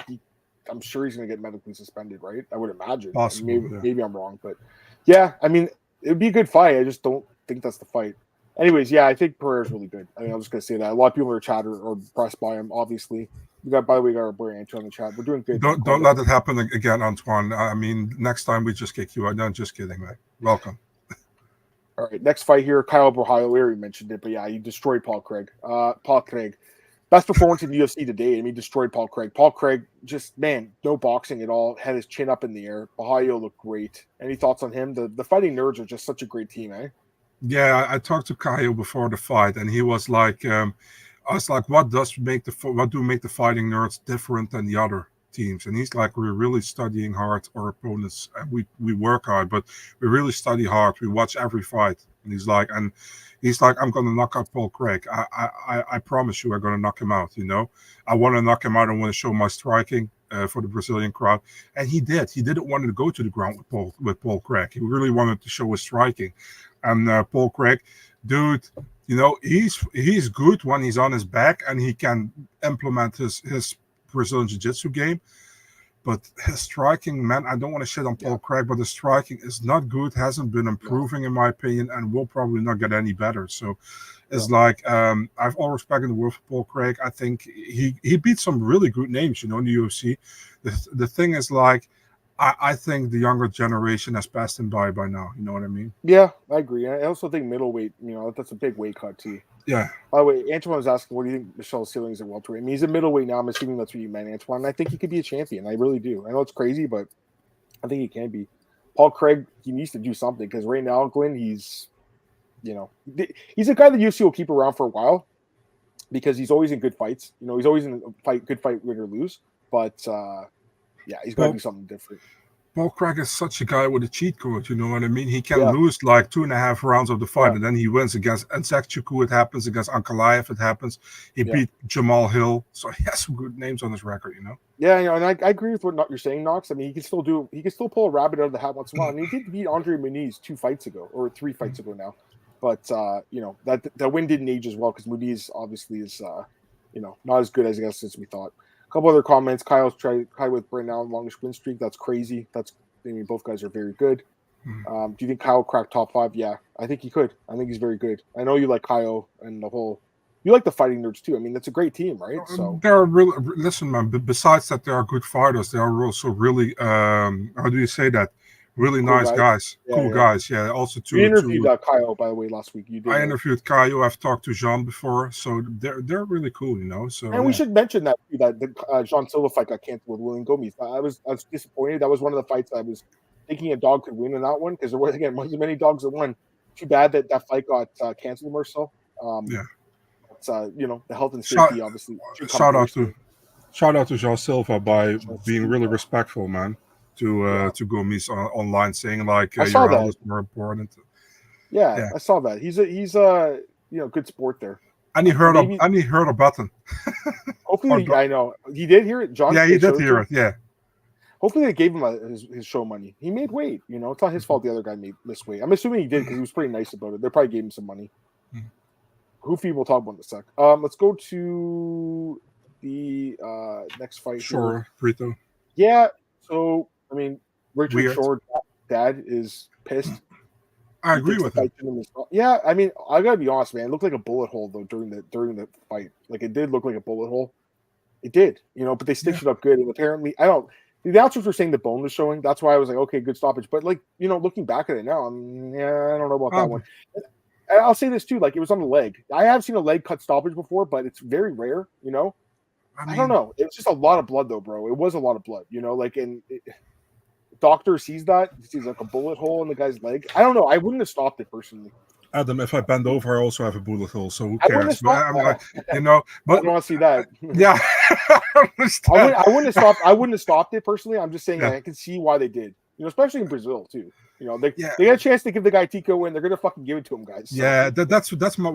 I'm sure he's going to get medically suspended, right? I would imagine. Possible. Maybe I'm wrong, but yeah, I mean, it would be a good fight. I just don't think that's the fight. Anyways, yeah, I think Pereira's really good. I mean, I'm just going to say that. A lot of people are chat or impressed by him, obviously. By the way, we got our boy Antoine in the chat. We're doing good. Don't let it happen again, Antoine. I mean, next time we just kick you out. No, just kidding, mate. Welcome. All right, next fight here, Kyle Borjayo. We already mentioned it, but yeah, he destroyed Paul Craig. Paul Craig. Best performance in the UFC today. I mean, destroyed Paul Craig. Paul Craig, just, man, no boxing at all. Had his chin up in the air. Borjayo looked great. Any thoughts on him? The Fighting Nerds are just such a great team, eh? Yeah, I talked to Kyle before the fight, and he was like, I was like, what do make the Fighting Nerds different than the other teams? And he's like, we're really studying hard our opponents. We work hard, but we really study hard. We watch every fight. And he's like, I'm going to knock out Paul Craig. I promise you, I'm going to knock him out. You know, I want to knock him out. I want to show my striking for the Brazilian crowd, and he did. He didn't want to go to the ground with Paul Craig. He really wanted to show his striking. And Paul Craig, dude, you know, he's good when he's on his back and he can implement his Brazilian Jiu-Jitsu game. But his striking, man, I don't want to shit on Paul Craig, but the striking is not good, hasn't been improving in my opinion, and will probably not get any better. So it's like, I've all respect in the world for Paul Craig. I think he beat some really good names, you know, in the UFC. The thing is, like, I think the younger generation has passed him by now. You know what I mean? Yeah, I agree. I also think middleweight, you know, that's a big weight cut too. Yeah. By the way, Antoine was asking, what do you think Michel's ceiling is at welterweight? I mean, he's a middleweight now. I'm assuming that's what you meant, Antoine. I think he could be a champion. I really do. I know it's crazy, but I think he can be. Paul Craig, he needs to do something because right now, Glenn, he's a guy that UFC will keep around for a while because he's always in good fights. You know, he's always in a good fight, win or lose. But yeah, he's got to do something different. Paul Craig is such a guy with a cheat code, you know what I mean? He can lose like 2.5 rounds of the fight, and then he wins against Erceg. It happens against Ankalaev. It happens. He beat Jamal Hill, so he has some good names on his record, you know. Yeah, you know, and I agree with what you're saying, Knox. I mean, he can still pull a rabbit out of the hat once in a while. I mean, he did beat Andre Muniz 2 fights ago, or 3 fights ago now. But you know, that win didn't age as well because Muniz obviously is you know, not as good as I guess as we thought. A couple other comments. Kyle's tried with Brent now longest win streak. That's crazy. I mean, both guys are very good. Do you think Kyle cracked top 5? Yeah, I think he could. I think he's very good. I know you like Kyle and the whole. You like the Fighting Nerds too. I mean, that's a great team, right? So they're really, listen, man. Besides that, they are good fighters. They are also really, how do you say that? Really cool nice guys. Cool guys. Yeah. Also, you interviewed Kyle, by the way, last week. You did. I interviewed Kyle. I've talked to Jean before, so they're really cool, you know. So and we should mention that the Jean Silva fight got canceled with William Gomez. I was disappointed. That was one of the fights I was thinking a dog could win in that one because there wasn't many dogs that won. Too bad that fight got canceled, Marcel. Yeah. It's, you know, the health and safety obviously. Shout out to Jean Silva by being really respectful, man. To Gomez online saying like your health is more important. Yeah, I saw that. He's you know, good sport there. And he heard a button. Hopefully, I know he did hear it. John, he did hear it. Yeah. Hopefully, they gave him his show money. He made weight. You know, it's not his fault. The other guy missed weight. I'm assuming he did because he was pretty nice about it. They probably gave him some money. Hoofy, we'll talk about in a sec. Let's go to the next fight. Sure, Brito. Yeah. So. I mean, Richard Shore's dad is pissed. I agree with him. Yeah, I mean, I gotta be honest, man. It looked like a bullet hole though during the fight. Like it did look like a bullet hole. It did, you know. But they stitched it up good, and apparently, the announcers were saying the bone was showing. That's why I was like, okay, good stoppage. But like, you know, looking back at it now, I don't know about that one. And I'll say this too, like it was on the leg. I have seen a leg cut stoppage before, but it's very rare, you know. I don't know. It was just a lot of blood though, bro. It was a lot of blood, you know. Like doctor sees that, he sees like a bullet hole in the guy's leg. I don't know. I wouldn't have stopped it personally. Adam, if I bend over, I also have a bullet hole, so who cares? I'm like, you know, but I don't want to see that. Yeah, I wouldn't have stopped. I wouldn't have stopped it personally. I'm just saying I can see why they did. You know, especially in Brazil too. You know, they got a chance to give the guy Tico win. They're gonna fucking give it to him, guys. So. Yeah, that's my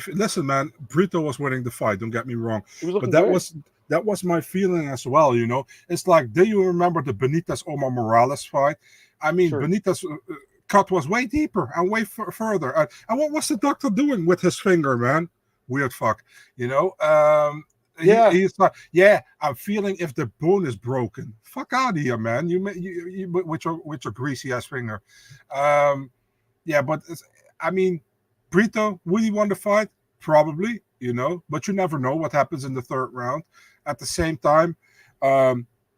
listen, man. Brito was winning the fight. Don't get me wrong, but that was my feeling as well. You know, it's like, do you remember the Benitez Omar Morales fight? I mean, Benitez cut was way deeper and way further. And what was the doctor doing with his finger, man? Weird fuck, you know. He's like, I'm feeling if the bone is broken. Fuck out of here, man. You with your greasy ass finger. But I mean, Brito, would he won the fight? Probably, you know, but you never know what happens in the third round. At the same time, I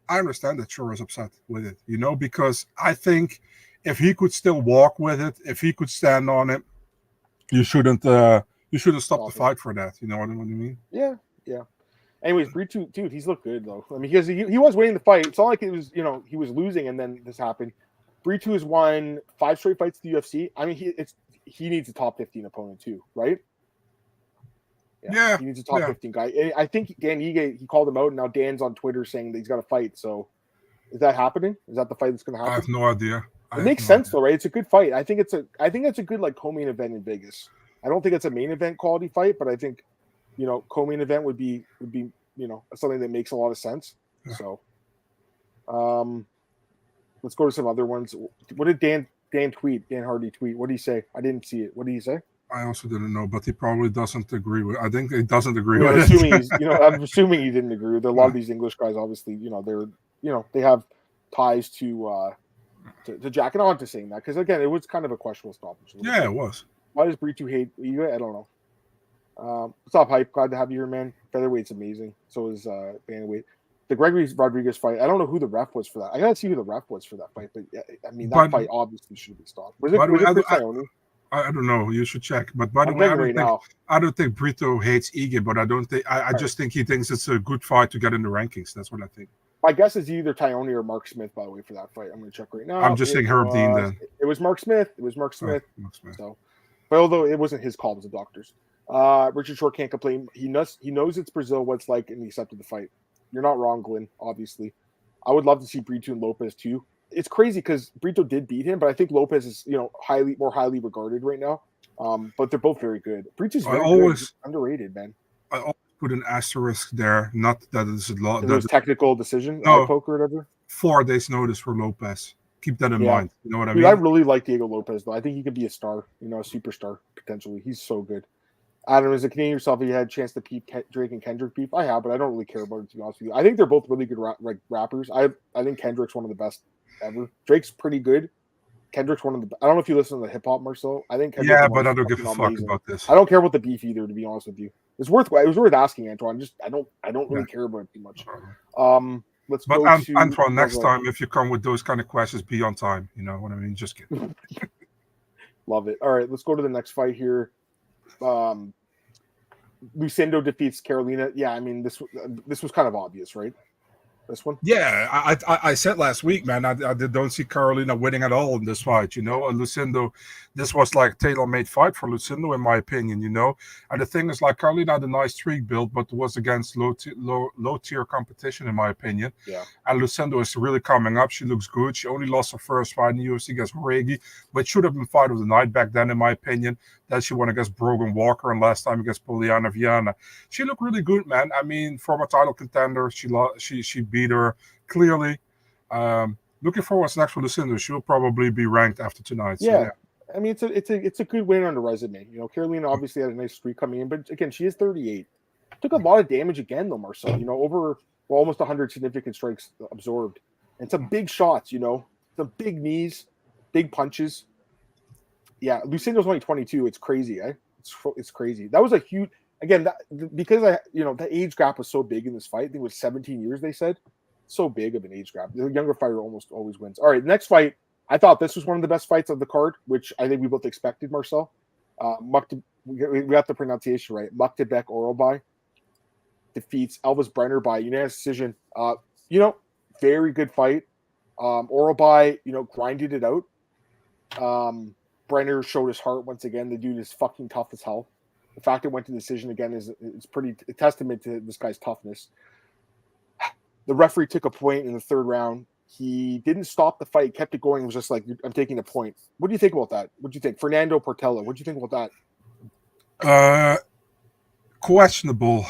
understand that Shura is upset with it, you know, because I think if he could still walk with it, if he could stand on it, you shouldn't stop the fight for that. You know what I mean? Yeah. Anyways, Brito, dude, he's looked good though. I mean, because he was winning the fight. It's not like it was, you know, he was losing and then this happened. Brito has won 5 straight fights in the UFC. I mean, he needs a top 15 opponent too, right? Yeah. He needs a top 15 guy. I think Dan Ige, he called him out, and now Dan's on Twitter saying that he's got to fight. So, is that happening? Is that the fight that's going to happen? I have no idea. It makes sense though, right? It's a good fight. I think it's a good like co-main event in Vegas. I don't think it's a main event quality fight, but I think, you know, co-main event would be you know, something that makes a lot of sense. Yeah. So, let's go to some other ones. What did Dan tweet? Dan Hardy tweet. What did he say? I didn't see it. What did he say? I also didn't know, but he probably doesn't agree with. I think he doesn't agree with it. I'm assuming he didn't agree with it. A lot of these English guys, obviously, you know, they have ties to Jack, and on to saying that because again, it was kind of a questionable stoppage. Yeah, it was. Why does Brito hate Iga? I don't know. What's up, Hype? Glad to have you here, man. Featherweight's amazing. So is bantamweight. The Gregory Rodriguez fight. I don't know who the ref was for that. I gotta see who the ref was for that fight. But I mean, that fight obviously should be stopped. Was it I don't know. You should check. But by the way, I don't think Brito hates Ige, but I don't think. I just think he thinks it's a good fight to get in the rankings. That's what I think. My guess is either Tyone or Mark Smith. By the way, for that fight, I'm going to check right now. I'm just saying Herb Dean. Then it was Mark Smith. Mark Smith. So, but although it wasn't his call, it was the doctor's. Richard Short can't complain. He knows it's Brazil, what it's like, and he accepted the fight. You're not wrong, Glenn. Obviously, I would love to see Brito and Lopez too. It's crazy because Brito did beat him, but I think Lopez is, you know, more highly regarded right now. But they're both very good. Brito's underrated, man. I always put an asterisk there. Not that it's a lot. That was technical decision, poker or whatever. 4 days notice for Lopez. Keep that in mind. You know what I mean? I really like Diego Lopez though. I think he could be a star. You know, a superstar potentially. He's so good. Adam, as a Canadian yourself, you had a chance to peep Drake and Kendrick beef. I have, but I don't really care about it, to be honest with you. I think they're both really good rappers. I think Kendrick's one of the best ever. Drake's pretty good. Kendrick's one of the. I don't know if you listen to the hip hop, Marcel. I think. Kendrick's but I don't give a fuck about this. I don't care about the beef either, to be honest with you. It was worth asking, Antoine. I don't really care about it too much. Let's go to Antoine. Next time, if you come with those kind of questions, be on time. You know what I mean? Just kidding. Love it. All right, let's go to the next fight here. Lucindo defeats Carolina. Yeah, I mean this was kind of obvious, right? This one. Yeah, I said last week, man, I don't see Carolina winning at all in this fight. You know, Lucindo, this was like a tailor-made fight for Lucindo, in my opinion. You know, and the thing is, like, Carolina had a nice streak build, but was against low tier competition, in my opinion. Yeah. And Lucindo is really coming up. She looks good. She only lost her first fight in the UFC against Regi, but should have been fight of the night back then, in my opinion. Then she won against Brogan Walker, and last time against Poliana Viana. She looked really good, man. I mean, former title contender. She beat her clearly. Looking forward to next for Lucindo. She'll probably be ranked after tonight. So, yeah. I mean, it's a good win on the resume. You know, Carolina obviously had a nice streak coming in, but again, she is 38. Took a lot of damage again, though, Marcel. You know, over almost 100 significant strikes absorbed, and some big shots. You know, some big knees, big punches. Yeah, Lucindo's only 22. It's crazy, eh? It's crazy. That was a huge. Again, because the age gap was so big in this fight. I think it was 17 years. They said so big of an age gap. The younger fighter almost always wins. All right, next fight. I thought this was one of the best fights of the card, which I think we both expected, Marcel. We got the pronunciation right. Muktebek Orobai defeats Elvis Brenner by unanimous decision. Very good fight. Orobai, grinded it out. Brenner showed his heart once again. The dude is fucking tough as hell. The fact it went to decision again is pretty a testament to this guy's toughness. The referee took a point in the third round. He didn't stop the fight, kept it going. It was just like, I'm taking a point. What do you think about that? What do you think? Fernando Portela, what do you think about that? Questionable.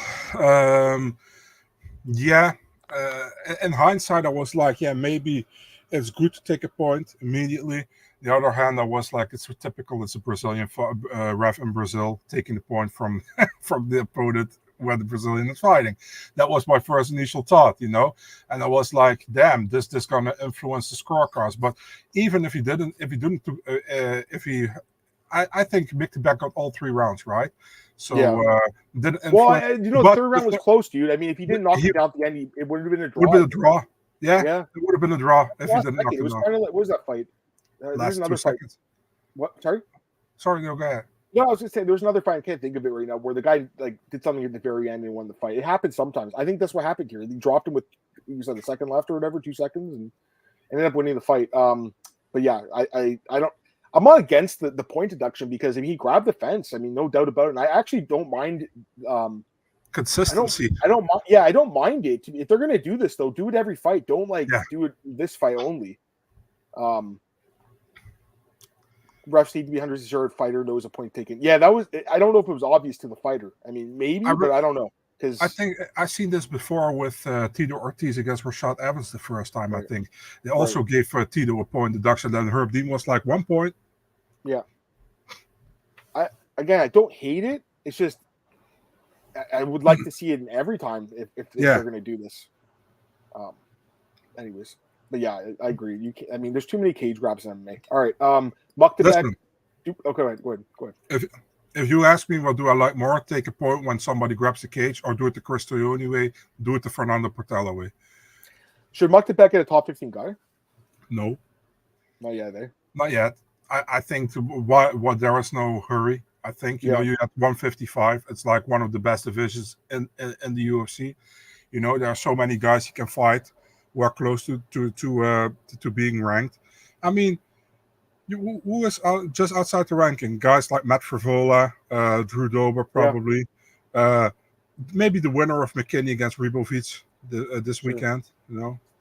Yeah. In hindsight, I was like, yeah, maybe it's good to take a point immediately. The other hand, I was like, it's typical. It's a Brazilian ref in Brazil taking the point from from the opponent where the Brazilian is fighting. That was my first initial thought, and I was like, damn, this gonna influence the scorecards. But even if he didn't, I think Mick de Beek got all 3 rounds, right? So didn't influence. Well, third round was close, dude. I mean, if he didn't knock it out at the end, it would have been a draw. Would have been a draw. Yeah. It would have been a draw if he didn't knock it out. It was kind of like, what was that fight? Last 2 seconds. What? Sorry, no, go ahead. No, I was just saying there was another fight. I can't think of it right now where the guy did something at the very end and won the fight. It happens sometimes. I think that's what happened here. He dropped him with, you said, the second left or whatever, 2 seconds, and ended up winning the fight. But yeah, I don't. I'm not against the point deduction because he grabbed the fence. I mean, no doubt about it. And I actually don't mind consistency. I don't mind it. If they're gonna do this though, do it every fight. Don't do it this fight only. Refs need to be 100% fighter knows a point taken. Yeah, that was. I don't know if it was obvious to the fighter. I mean, maybe, but I don't know. Because I think I've seen this before with Tito Ortiz against Rashad Evans the first time. Right. I think they also gave Tito a point deduction. Then Herb Dean was like 1 point. Yeah. I don't hate it. It's just I would like to see it in every time if they're going to do this. Anyways, but yeah, I agree. There's too many cage grabs in MMA. All right, Muck the Bag. Okay, go ahead. If you ask me, what do I like more? Take a point when somebody grabs the cage, or do it the Chris Toyoni way, do it the Fernando Portela way. Should Muck the Bag get a top 15 guy? No. Not yet, eh? Not yet. I think there is no hurry. I think you at 155, it's like one of the best divisions in the UFC. There are so many guys you can fight who are close to being ranked. I mean, who is just outside the ranking? Guys like Matt Frivola, Drew Dober, probably. Maybe the winner of McKinney against Ribovic this weekend.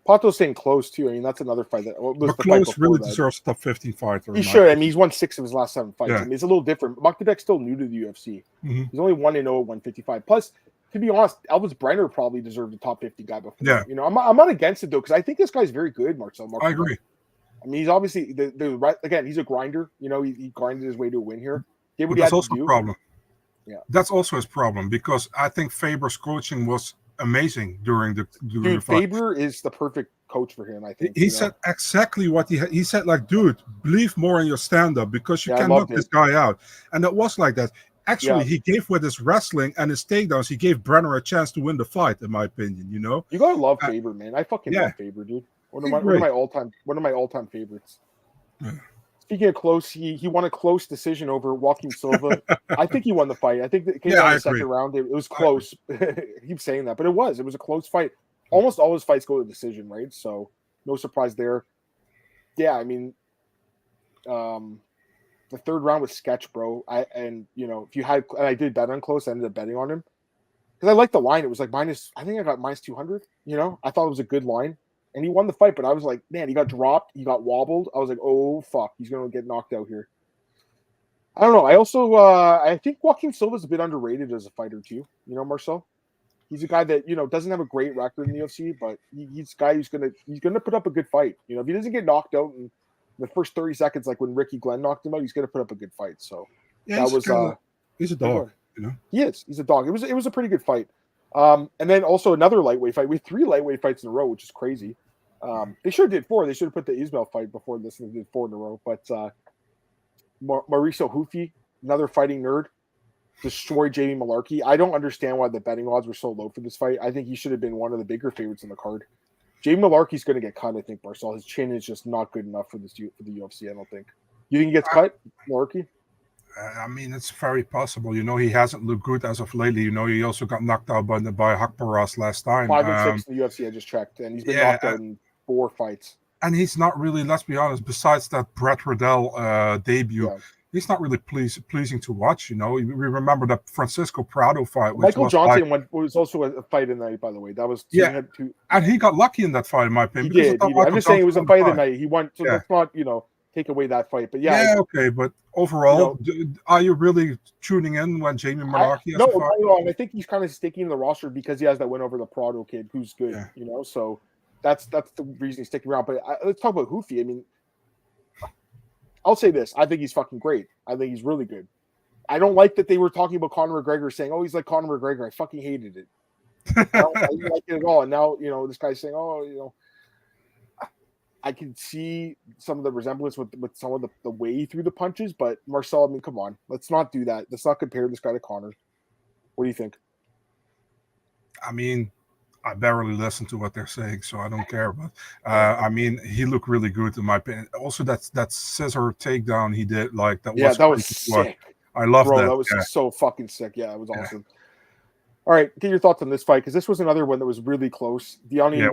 Pato's staying close too. I mean, that's another fight that was but close really deserves a top 15 fighter. He should. I mean, he's won 6 of his last 7 fights. Yeah. I mean, it's a little different. Makdebek's still new to the UFC. Mm-hmm. He's only 1-0 at 155. Plus, to be honest, Elvis Brenner probably deserved a top 50 guy before. Yeah. I'm not against it though because I think this guy's very good, Marcel. I agree. I mean, he's obviously again. He's a grinder. He grinded his way to a win here. But that's also a problem. Yeah, that's also his problem because I think Faber's coaching was amazing during the fight. Faber is the perfect coach for him. I think he said exactly what he said. Like, dude, believe more in your stand-up because you can knock this guy out, and it was like that. Actually, he gave with his wrestling and his takedowns. He gave Brenner a chance to win the fight, in my opinion. You gotta love Faber, man. I fucking love Faber, dude. One of my all-time favorites. Yeah. Speaking of close, he won a close decision over Joaquin Silva. I think he won the fight. I think it came out in the second round. It was close. I keep saying that, but it was a close fight. Almost all his fights go to decision, right? So no surprise there. Yeah, I mean, the third round was sketch, bro. If you had, and I did bet on close, I ended up betting on him because I liked the line. It was like minus. I think I got minus 200. I thought it was a good line. And he won the fight, but I was like, man, he got dropped. He got wobbled. I was like, oh, fuck. He's going to get knocked out here. I don't know. I also, I think Joaquin Silva's a bit underrated as a fighter too. Marcel? He's a guy that, doesn't have a great record in the UFC, but he's a guy who's going to put up a good fight. If he doesn't get knocked out in the first 30 seconds, like when Ricky Glenn knocked him out, he's going to put up a good fight. So he's a dog, He is. He's a dog. It was a pretty good fight. And then also another lightweight fight. We had 3 lightweight fights in a row, which is crazy. They should have did 4. They should have put the Ismail fight before this and did 4 in a row. But Mauricio Hufi, another fighting nerd, destroyed Jamie Malarkey. I don't understand why the betting odds were so low for this fight. I think he should have been one of the bigger favorites in the card. Jamie Malarkey's going to get cut, I think, Marcel. His chin is just not good enough for the UFC, I don't think. You think he gets cut, Malarkey? I mean, it's very possible. He hasn't looked good as of lately. He also got knocked out by Hakparas last time. 5-6 in the UFC, I just checked. And he's been knocked out in 4 fights. And he's not really, let's be honest, besides that Brett Riddell debut, he's not really pleasing to watch. You know, we remember that Francisco Prado fight, which Michael was Johnson was also a fight in the night, by the way. That was and he got lucky in that fight, in my opinion. He did. I'm just saying it was a fight of the night. He won, so let's not take away that fight. But okay. But overall, are you really tuning in when Jamie Mullarkey has a fight? No, I think he's kind of sticking in the roster because he has that win over the Prado kid, who's good. Yeah. You know, so that's the reason he's sticking around. But let's talk about Hoofy. I mean, I'll say this: I think he's fucking great. I think he's really good. I don't like that they were talking about Conor McGregor, saying, "Oh, he's like Conor McGregor." I fucking hated it. I didn't like it at all. And now, this guy's saying, "Oh, I can see some of the resemblance with some of the way he threw the punches." But Marcel, I mean, come on, let's not do that. Let's not compare this guy to Conor. What do you think? I mean, I barely listen to what they're saying, so I don't care. But I mean, he looked really good in my opinion. Also, that scissor takedown he did, like that was sick. I love that. That was so fucking sick. Yeah, it was awesome. All right, get your thoughts on this fight because this was another one that was really close. Diani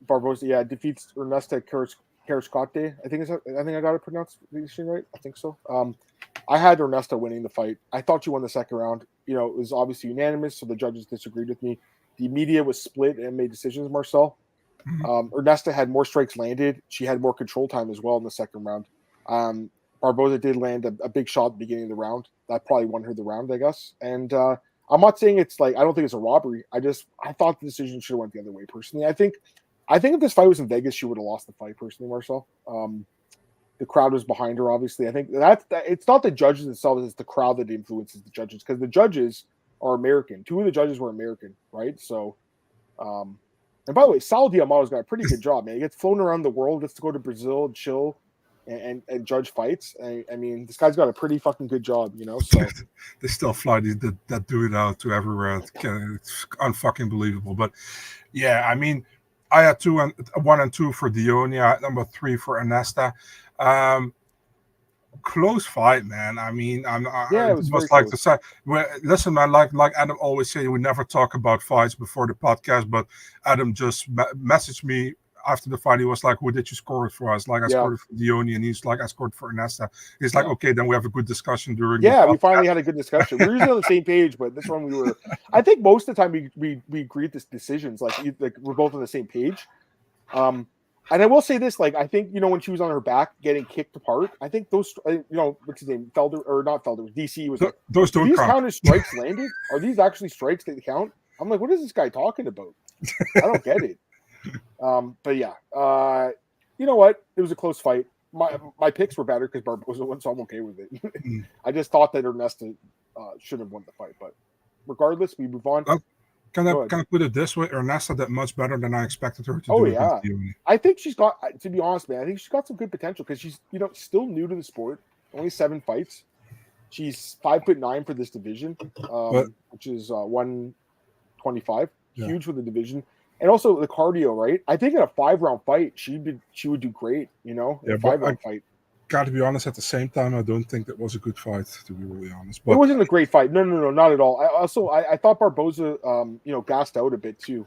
Barbosa, defeats Ernesta Karascote. I think I got it pronounced right. I think so. I had Ernesta winning the fight. I thought she won the second round. It was obviously unanimous, so the judges disagreed with me. The media was split and made decisions. Marcel, Ernesta had more strikes landed. She had more control time as well in the second round. Barbosa did land a big shot at the beginning of the round. That probably won her the round, I guess. And I'm not saying it's I don't think it's a robbery. I thought the decision should have went the other way. Personally, I think if this fight was in Vegas, she would have lost the fight. Personally, Marcel. The crowd was behind her. Obviously, I think that it's not the judges themselves; it's the crowd that influences the judges because the judges are American. Two of the judges were American, right? So, and by the way, Sal Diamado's got a pretty good job, man. He gets flown around the world, gets to go to Brazil, and chill, and judge fights. I mean, this guy's got a pretty fucking good job, So they still fly that dude out to everywhere. It's unfucking believable. But yeah, I mean, I had 1 and 2 for Dione. I had number 3 for Ernesta. Close fight, man. I mean, it was like to say. Well, listen, man. Like Adam always say, we never talk about fights before the podcast. But Adam just messaged me after the fight. He was like, "Who did you score it for?" I was like, "I scored it for Dione," and he's like, "I scored for Ernesta." He's like, "Okay, then we have a good discussion during." Yeah, we finally had a good discussion. We're usually on the same page, but this one we were. I think most of the time we agreed to decisions. Like we're both on the same page. And I will say this, I think, when she was on her back getting kicked apart, I think those, what's his name? Felder, or not Felder, DC was like, those don't these count. Counter strikes landed? Are these actually strikes that count? I'm like, what is this guy talking about? I don't get it. But yeah, you know what? It was a close fight. My picks were better because Barbosa won, so I'm okay with it. I just thought that Ernesta should have won the fight, but regardless, we move on. Can I put it this way? Ernesta did much better than I expected her to do. Oh, yeah. I think she's got, to be honest, man, I think she's got some good potential because she's, still new to the sport. Only 7 fights. She's 5'9" for this division, which is 125. Yeah. Huge for the division. And also the cardio, right? I think in a 5-round fight, she would do great, in a 5-round fight. Got to be honest, at the same time, I don't think that was a good fight, to be really honest. But it wasn't a great fight. No, not at all. I thought Barbosa, gassed out a bit too.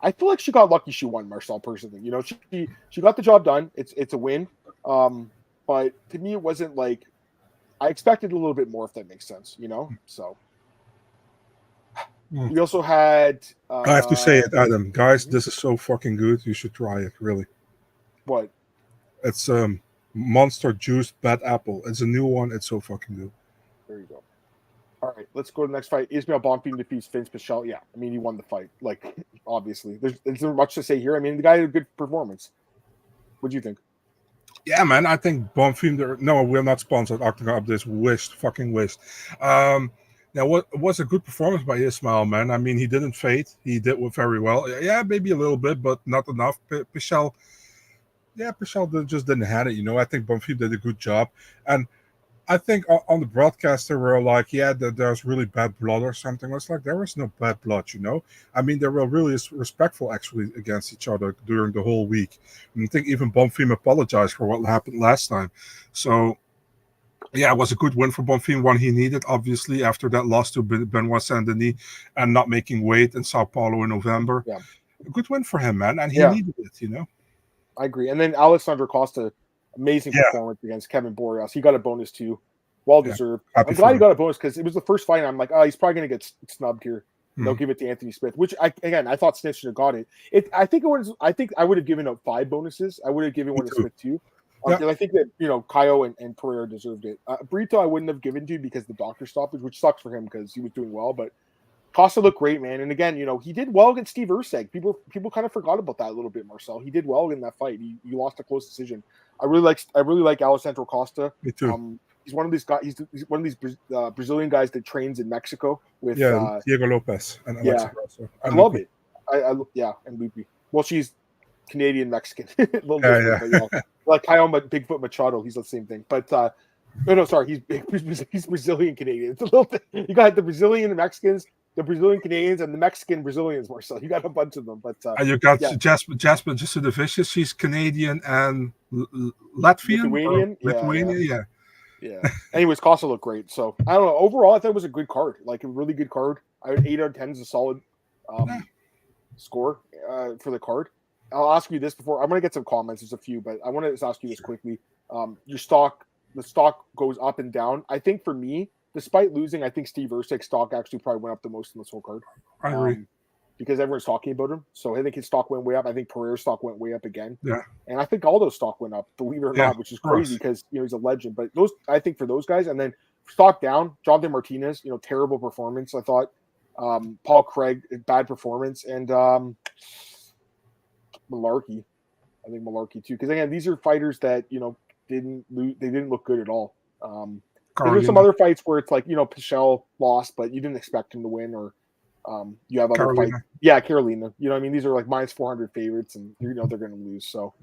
I feel like she got lucky. She won, Marcel. Personally, she got the job done. It's a win. But to me, it wasn't like I expected a little bit more, if that makes sense. So we also had. I have to say it, Adam. Guys, this is so fucking good. You should try it. Really. What? It's Monster Juiced Bad Apple. It's a new one. It's so fucking good. There you go. All right, let's go to the next fight. Ismail Bonfim defeats Vince Pichel. Yeah, I mean, he won the fight. Obviously. There's not much to say here. I mean, the guy had a good performance. What do you think? Yeah, man. I think Bonfim... No, we're not sponsored. Octagon Updates. Wished. Now, what was a good performance by Ismail, man. I mean, he didn't fade. He did very well. Yeah, maybe a little bit, but not enough. Pichel... Yeah, Pichel just didn't have it, I think Bonfim did a good job. And I think on the broadcast, they were like, that there's really bad blood or something. It's like, there was no bad blood, I mean, they were really respectful, actually, against each other during the whole week. And I think even Bonfim apologized for what happened last time. So, yeah, it was a good win for Bonfim, one he needed, obviously, after that loss to Benoit Saint-Denis and not making weight in Sao Paulo in November. Yeah. A good win for him, man, and he needed it, I agree. And then Alexandre Costa Amazing performance against Kevin Boreas. He got a bonus too. Well deserved. I'm glad he got a bonus because it was the first fight. And I'm like, oh, he's probably going to get snubbed here. They'll give it to Anthony Smith, which I thought Smith should have got it. I think I would have given out 5 bonuses. I would have given one to Smith too. I think that Caio and Pereira deserved it. Brito I wouldn't have given to because the doctor stoppage, which sucks for him because he was doing well. But Costa looked great, man. And again, he did well against Steve Erceg. People kind of forgot about that a little bit, Marcel. He did well in that fight. He lost a close decision. I really like Alexandre Costa. Me too. He's one of these guys. He's one of these Brazilian guys that trains in Mexico with Diego Lopez and Alexandre. I love it. And Lupi. Well, she's Canadian Mexican. Like Caio Bigfoot Machado. He's the same thing. But he's Brazilian Canadian. It's a little thing. You got the Brazilian Mexicans, the Brazilian Canadians, and the Mexican Brazilians. Marcel, you got a bunch of them. But you got Jasper Jusudovicius. She's Canadian and Latvian. Lithuanian. Yeah. Anyways, Costa looked great. So I don't know. Overall, I thought it was a good card. Like a really good card. I would 8 out of 10 is a solid score for the card. I'll ask you this before. I'm going to get some comments. There's a few, but I want to just ask you this quickly. The stock goes up and down. I think for me, despite losing, I think Steve Erceg's stock actually probably went up the most in this whole card. I agree. Because everyone's talking about him. So I think his stock went way up. I think Pereira's stock went way up again. Yeah. And I think Aldo's stock went up, believe it or not, which is crazy because he's a legend. But I think for those guys, and then stock down, Jonathan Martinez, terrible performance. I thought Paul Craig, bad performance, and Malarkey. I think Malarkey too. Because again, these are fighters that didn't look good at all. There's some other fights where it's like Pichel lost, but you didn't expect him to win, or you have other fights. Yeah, Carolina. These are like minus 400 favorites, and they're going to lose. So,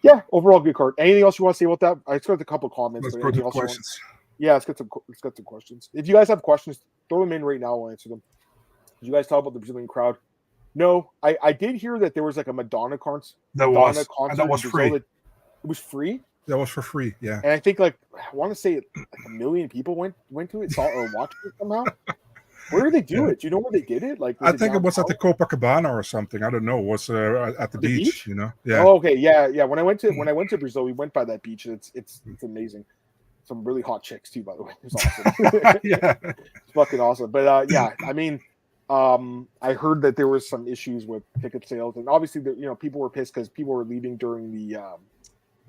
yeah, overall good card. Anything else you want to say about that? I just got a couple comments. Let's go to questions. Let's get some questions. If you guys have questions, throw them in right now. I'll answer them. Did you guys talk about the Brazilian crowd? No, I did hear that there was like a Madonna concert. That was free. It was free. That was for free. Yeah. And I think I want to say like 1 million people went to it, saw or watched it somehow. Where did they do it? Do you know where they did it? Like, I think it was at the Copacabana or something. I don't know. It was at the beach. Yeah. Oh, okay. Yeah. When I went to Brazil, we went by that beach. And it's amazing. Some really hot chicks too, by the way. It's awesome. It's fucking awesome. But I heard that there was some issues with ticket sales, and obviously, people were pissed because people were leaving during the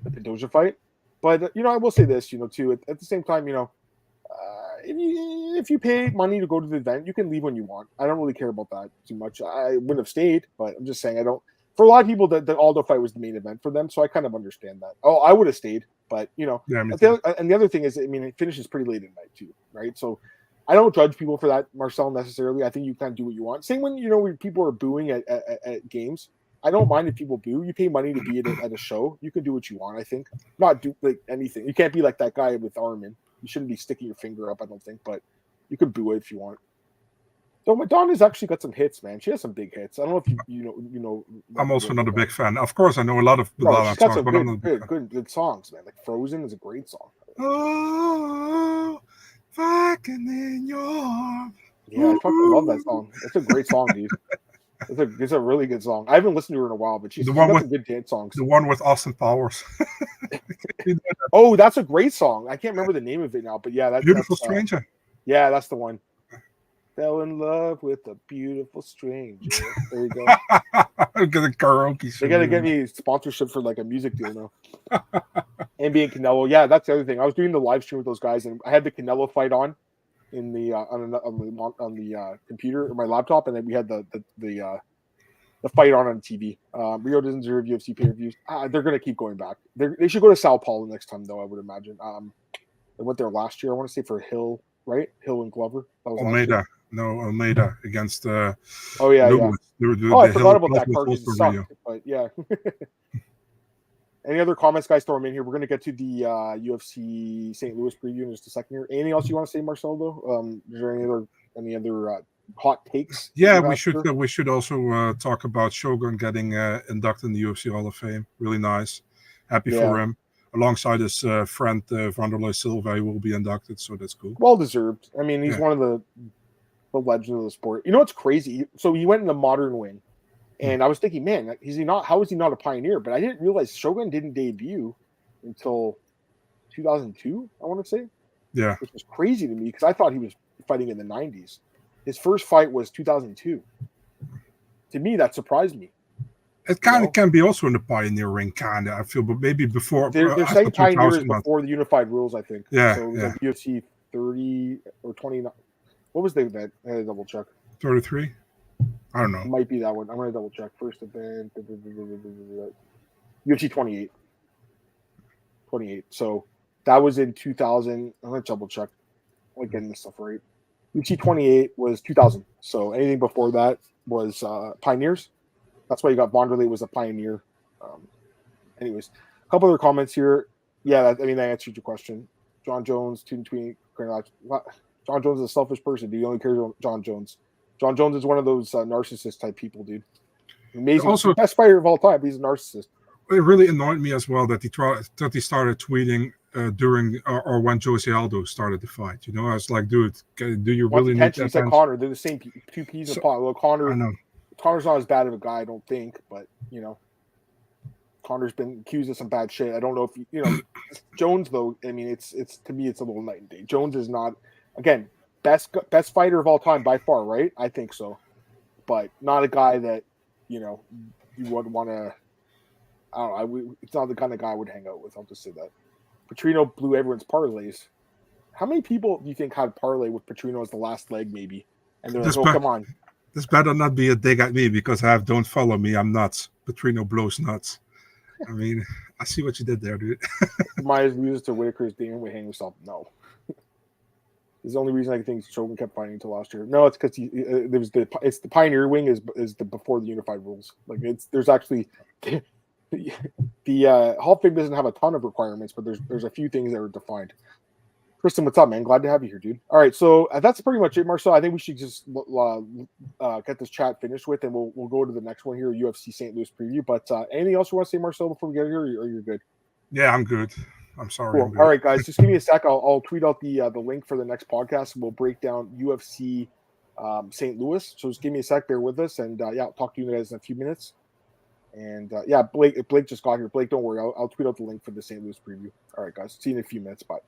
Pantoja fight. But I will say this, too. At the same time, if you pay money to go to the event, you can leave when you want. I don't really care about that too much. I wouldn't have stayed, but I'm just saying I don't. For a lot of people, the Aldo fight was the main event for them, so I kind of understand that. Oh, I would have stayed, but and the other thing is, it finishes pretty late at night too, right? So I don't judge people for that, Marcel, necessarily. I think you kind of do what you want. Same when when people are booing at games. I don't mind if people boo. You pay money to be at a show. You can do what you want. I think not do like anything. You can't be like that guy with Armin. You shouldn't be sticking your finger up. I don't think, but you can boo it if you want. So Madonna's actually got some hits, man. She has some big hits. I don't know if you know. I'm also not a big fan. Of course, I know a lot of Madonna songs, but I'm not good songs, man. Like Frozen is a great song. Oh, fucking in your arms. Yeah, I fucking love that song. It's a great song, dude. It's a really good song. I haven't listened to her in a while, but she's got some good dance songs. The one with Austin Powers. Oh, that's a great song. I can't remember the name of it now, but yeah, that's Beautiful Stranger. Yeah, that's the one. Fell in love with a beautiful stranger. There you go. Get a karaoke. They gotta get me sponsorship for like a music deal now. NBA and Canelo. Yeah, that's the other thing. I was doing the live stream with those guys, and I had the Canelo fight on in the on the computer or my laptop, and then we had the fight on TV. Rio doesn't deserve UFC pay-per-views. They're gonna keep going back. They should go to Sao Paulo next time, though. I would imagine. They went there last year. I want to say for Hill, right? Hill and Glover. That was Almeida against. Oh yeah, Lewis. Yeah. I forgot about that card. It sucked, but yeah. Any other comments, guys? Throw them in here. We're going to get to the UFC St. Louis preview in just a second here. Anything else you want to say, Marcel? Though, is there any other hot takes? Yeah, we should also talk about Shogun getting inducted in the UFC Hall of Fame. Really nice. Happy for him. Alongside his friend Vanderlei Silva, he will be inducted, so that's cool. Well deserved. He's one of the legends of the sport. You know what's crazy? So he went in the modern wing. And I was thinking, man, how is he not a pioneer? But I didn't realize Shogun didn't debut until 2002, I want to say. Yeah. Which was crazy to me because I thought he was fighting in the 90s. His first fight was 2002. To me, that surprised me. It kind of can be also in the Pioneer ring, kind of, I feel, but maybe before. They're saying Pioneer is before the unified rules, I think. Yeah. So it was like UFC 30 or 29. What was the event? I had to double check. 33? I don't know. It might be that one. I'm going to double check. First event. UFC 28. 28. So that was in 2000. I'm going to double check. I'm like getting this stuff right. UFC 28 was 2000. So anything before that was Pioneers. That's why you got Vonderlei was a Pioneer. Anyways, a couple other comments here. Yeah, that answered your question. John Jones, John Jones is a selfish person. Dude. He only cares about John Jones. John Jones is one of those narcissist type people, dude. Amazing. Also, best fighter of all time. He's a narcissist. It really annoyed me as well that he started tweeting during or when Jose Aldo started the fight. You know, I was like, dude, do you really need that? He's like Connor. They're the same two peas in a pot. Well, Connor's not as bad of a guy, I don't think, but you know, Connor's been accused of some bad shit. I don't know if Jones though. I mean, it's to me, it's a little night and day. Jones is not, again, best fighter of all time by far, right? I think so, but not a guy that you would want to. I don't know. It's not the kind of guy I would hang out with. I'll just say that. Petrino blew everyone's parlays. How many people do you think had parlay with Petrino as the last leg, maybe? And they're like, "Oh, come on." This better not be a dig at me because I have "Don't follow me, I'm nuts." Petrino blows nuts. I mean, I see what you did there, dude. Myers loses to Whitaker's Daniel would hang himself. No. It's the only reason I think Shogun kept fighting until last year. No, it's because it's the Pioneer Wing is the before the unified rules. Like there's actually the Hall of Fame doesn't have a ton of requirements, but there's a few things that are defined. Kristen, what's up, man? Glad to have you here, dude. All right, so that's pretty much it, Marcel. I think we should just get this chat finished with, and we'll go to the next one here, UFC St. Louis preview. But anything else you want to say, Marcel, before we get here, or you're good? Yeah, I'm good. I'm sorry. Cool. All right, guys, just give me a sec. I'll tweet out the link for the next podcast, and we'll break down UFC St. Louis. So just give me a sec, bear with us, and I'll talk to you guys in a few minutes. And Blake just got here. Blake, don't worry. I'll tweet out the link for the St. Louis preview. All right, guys. See you in a few minutes. Bye.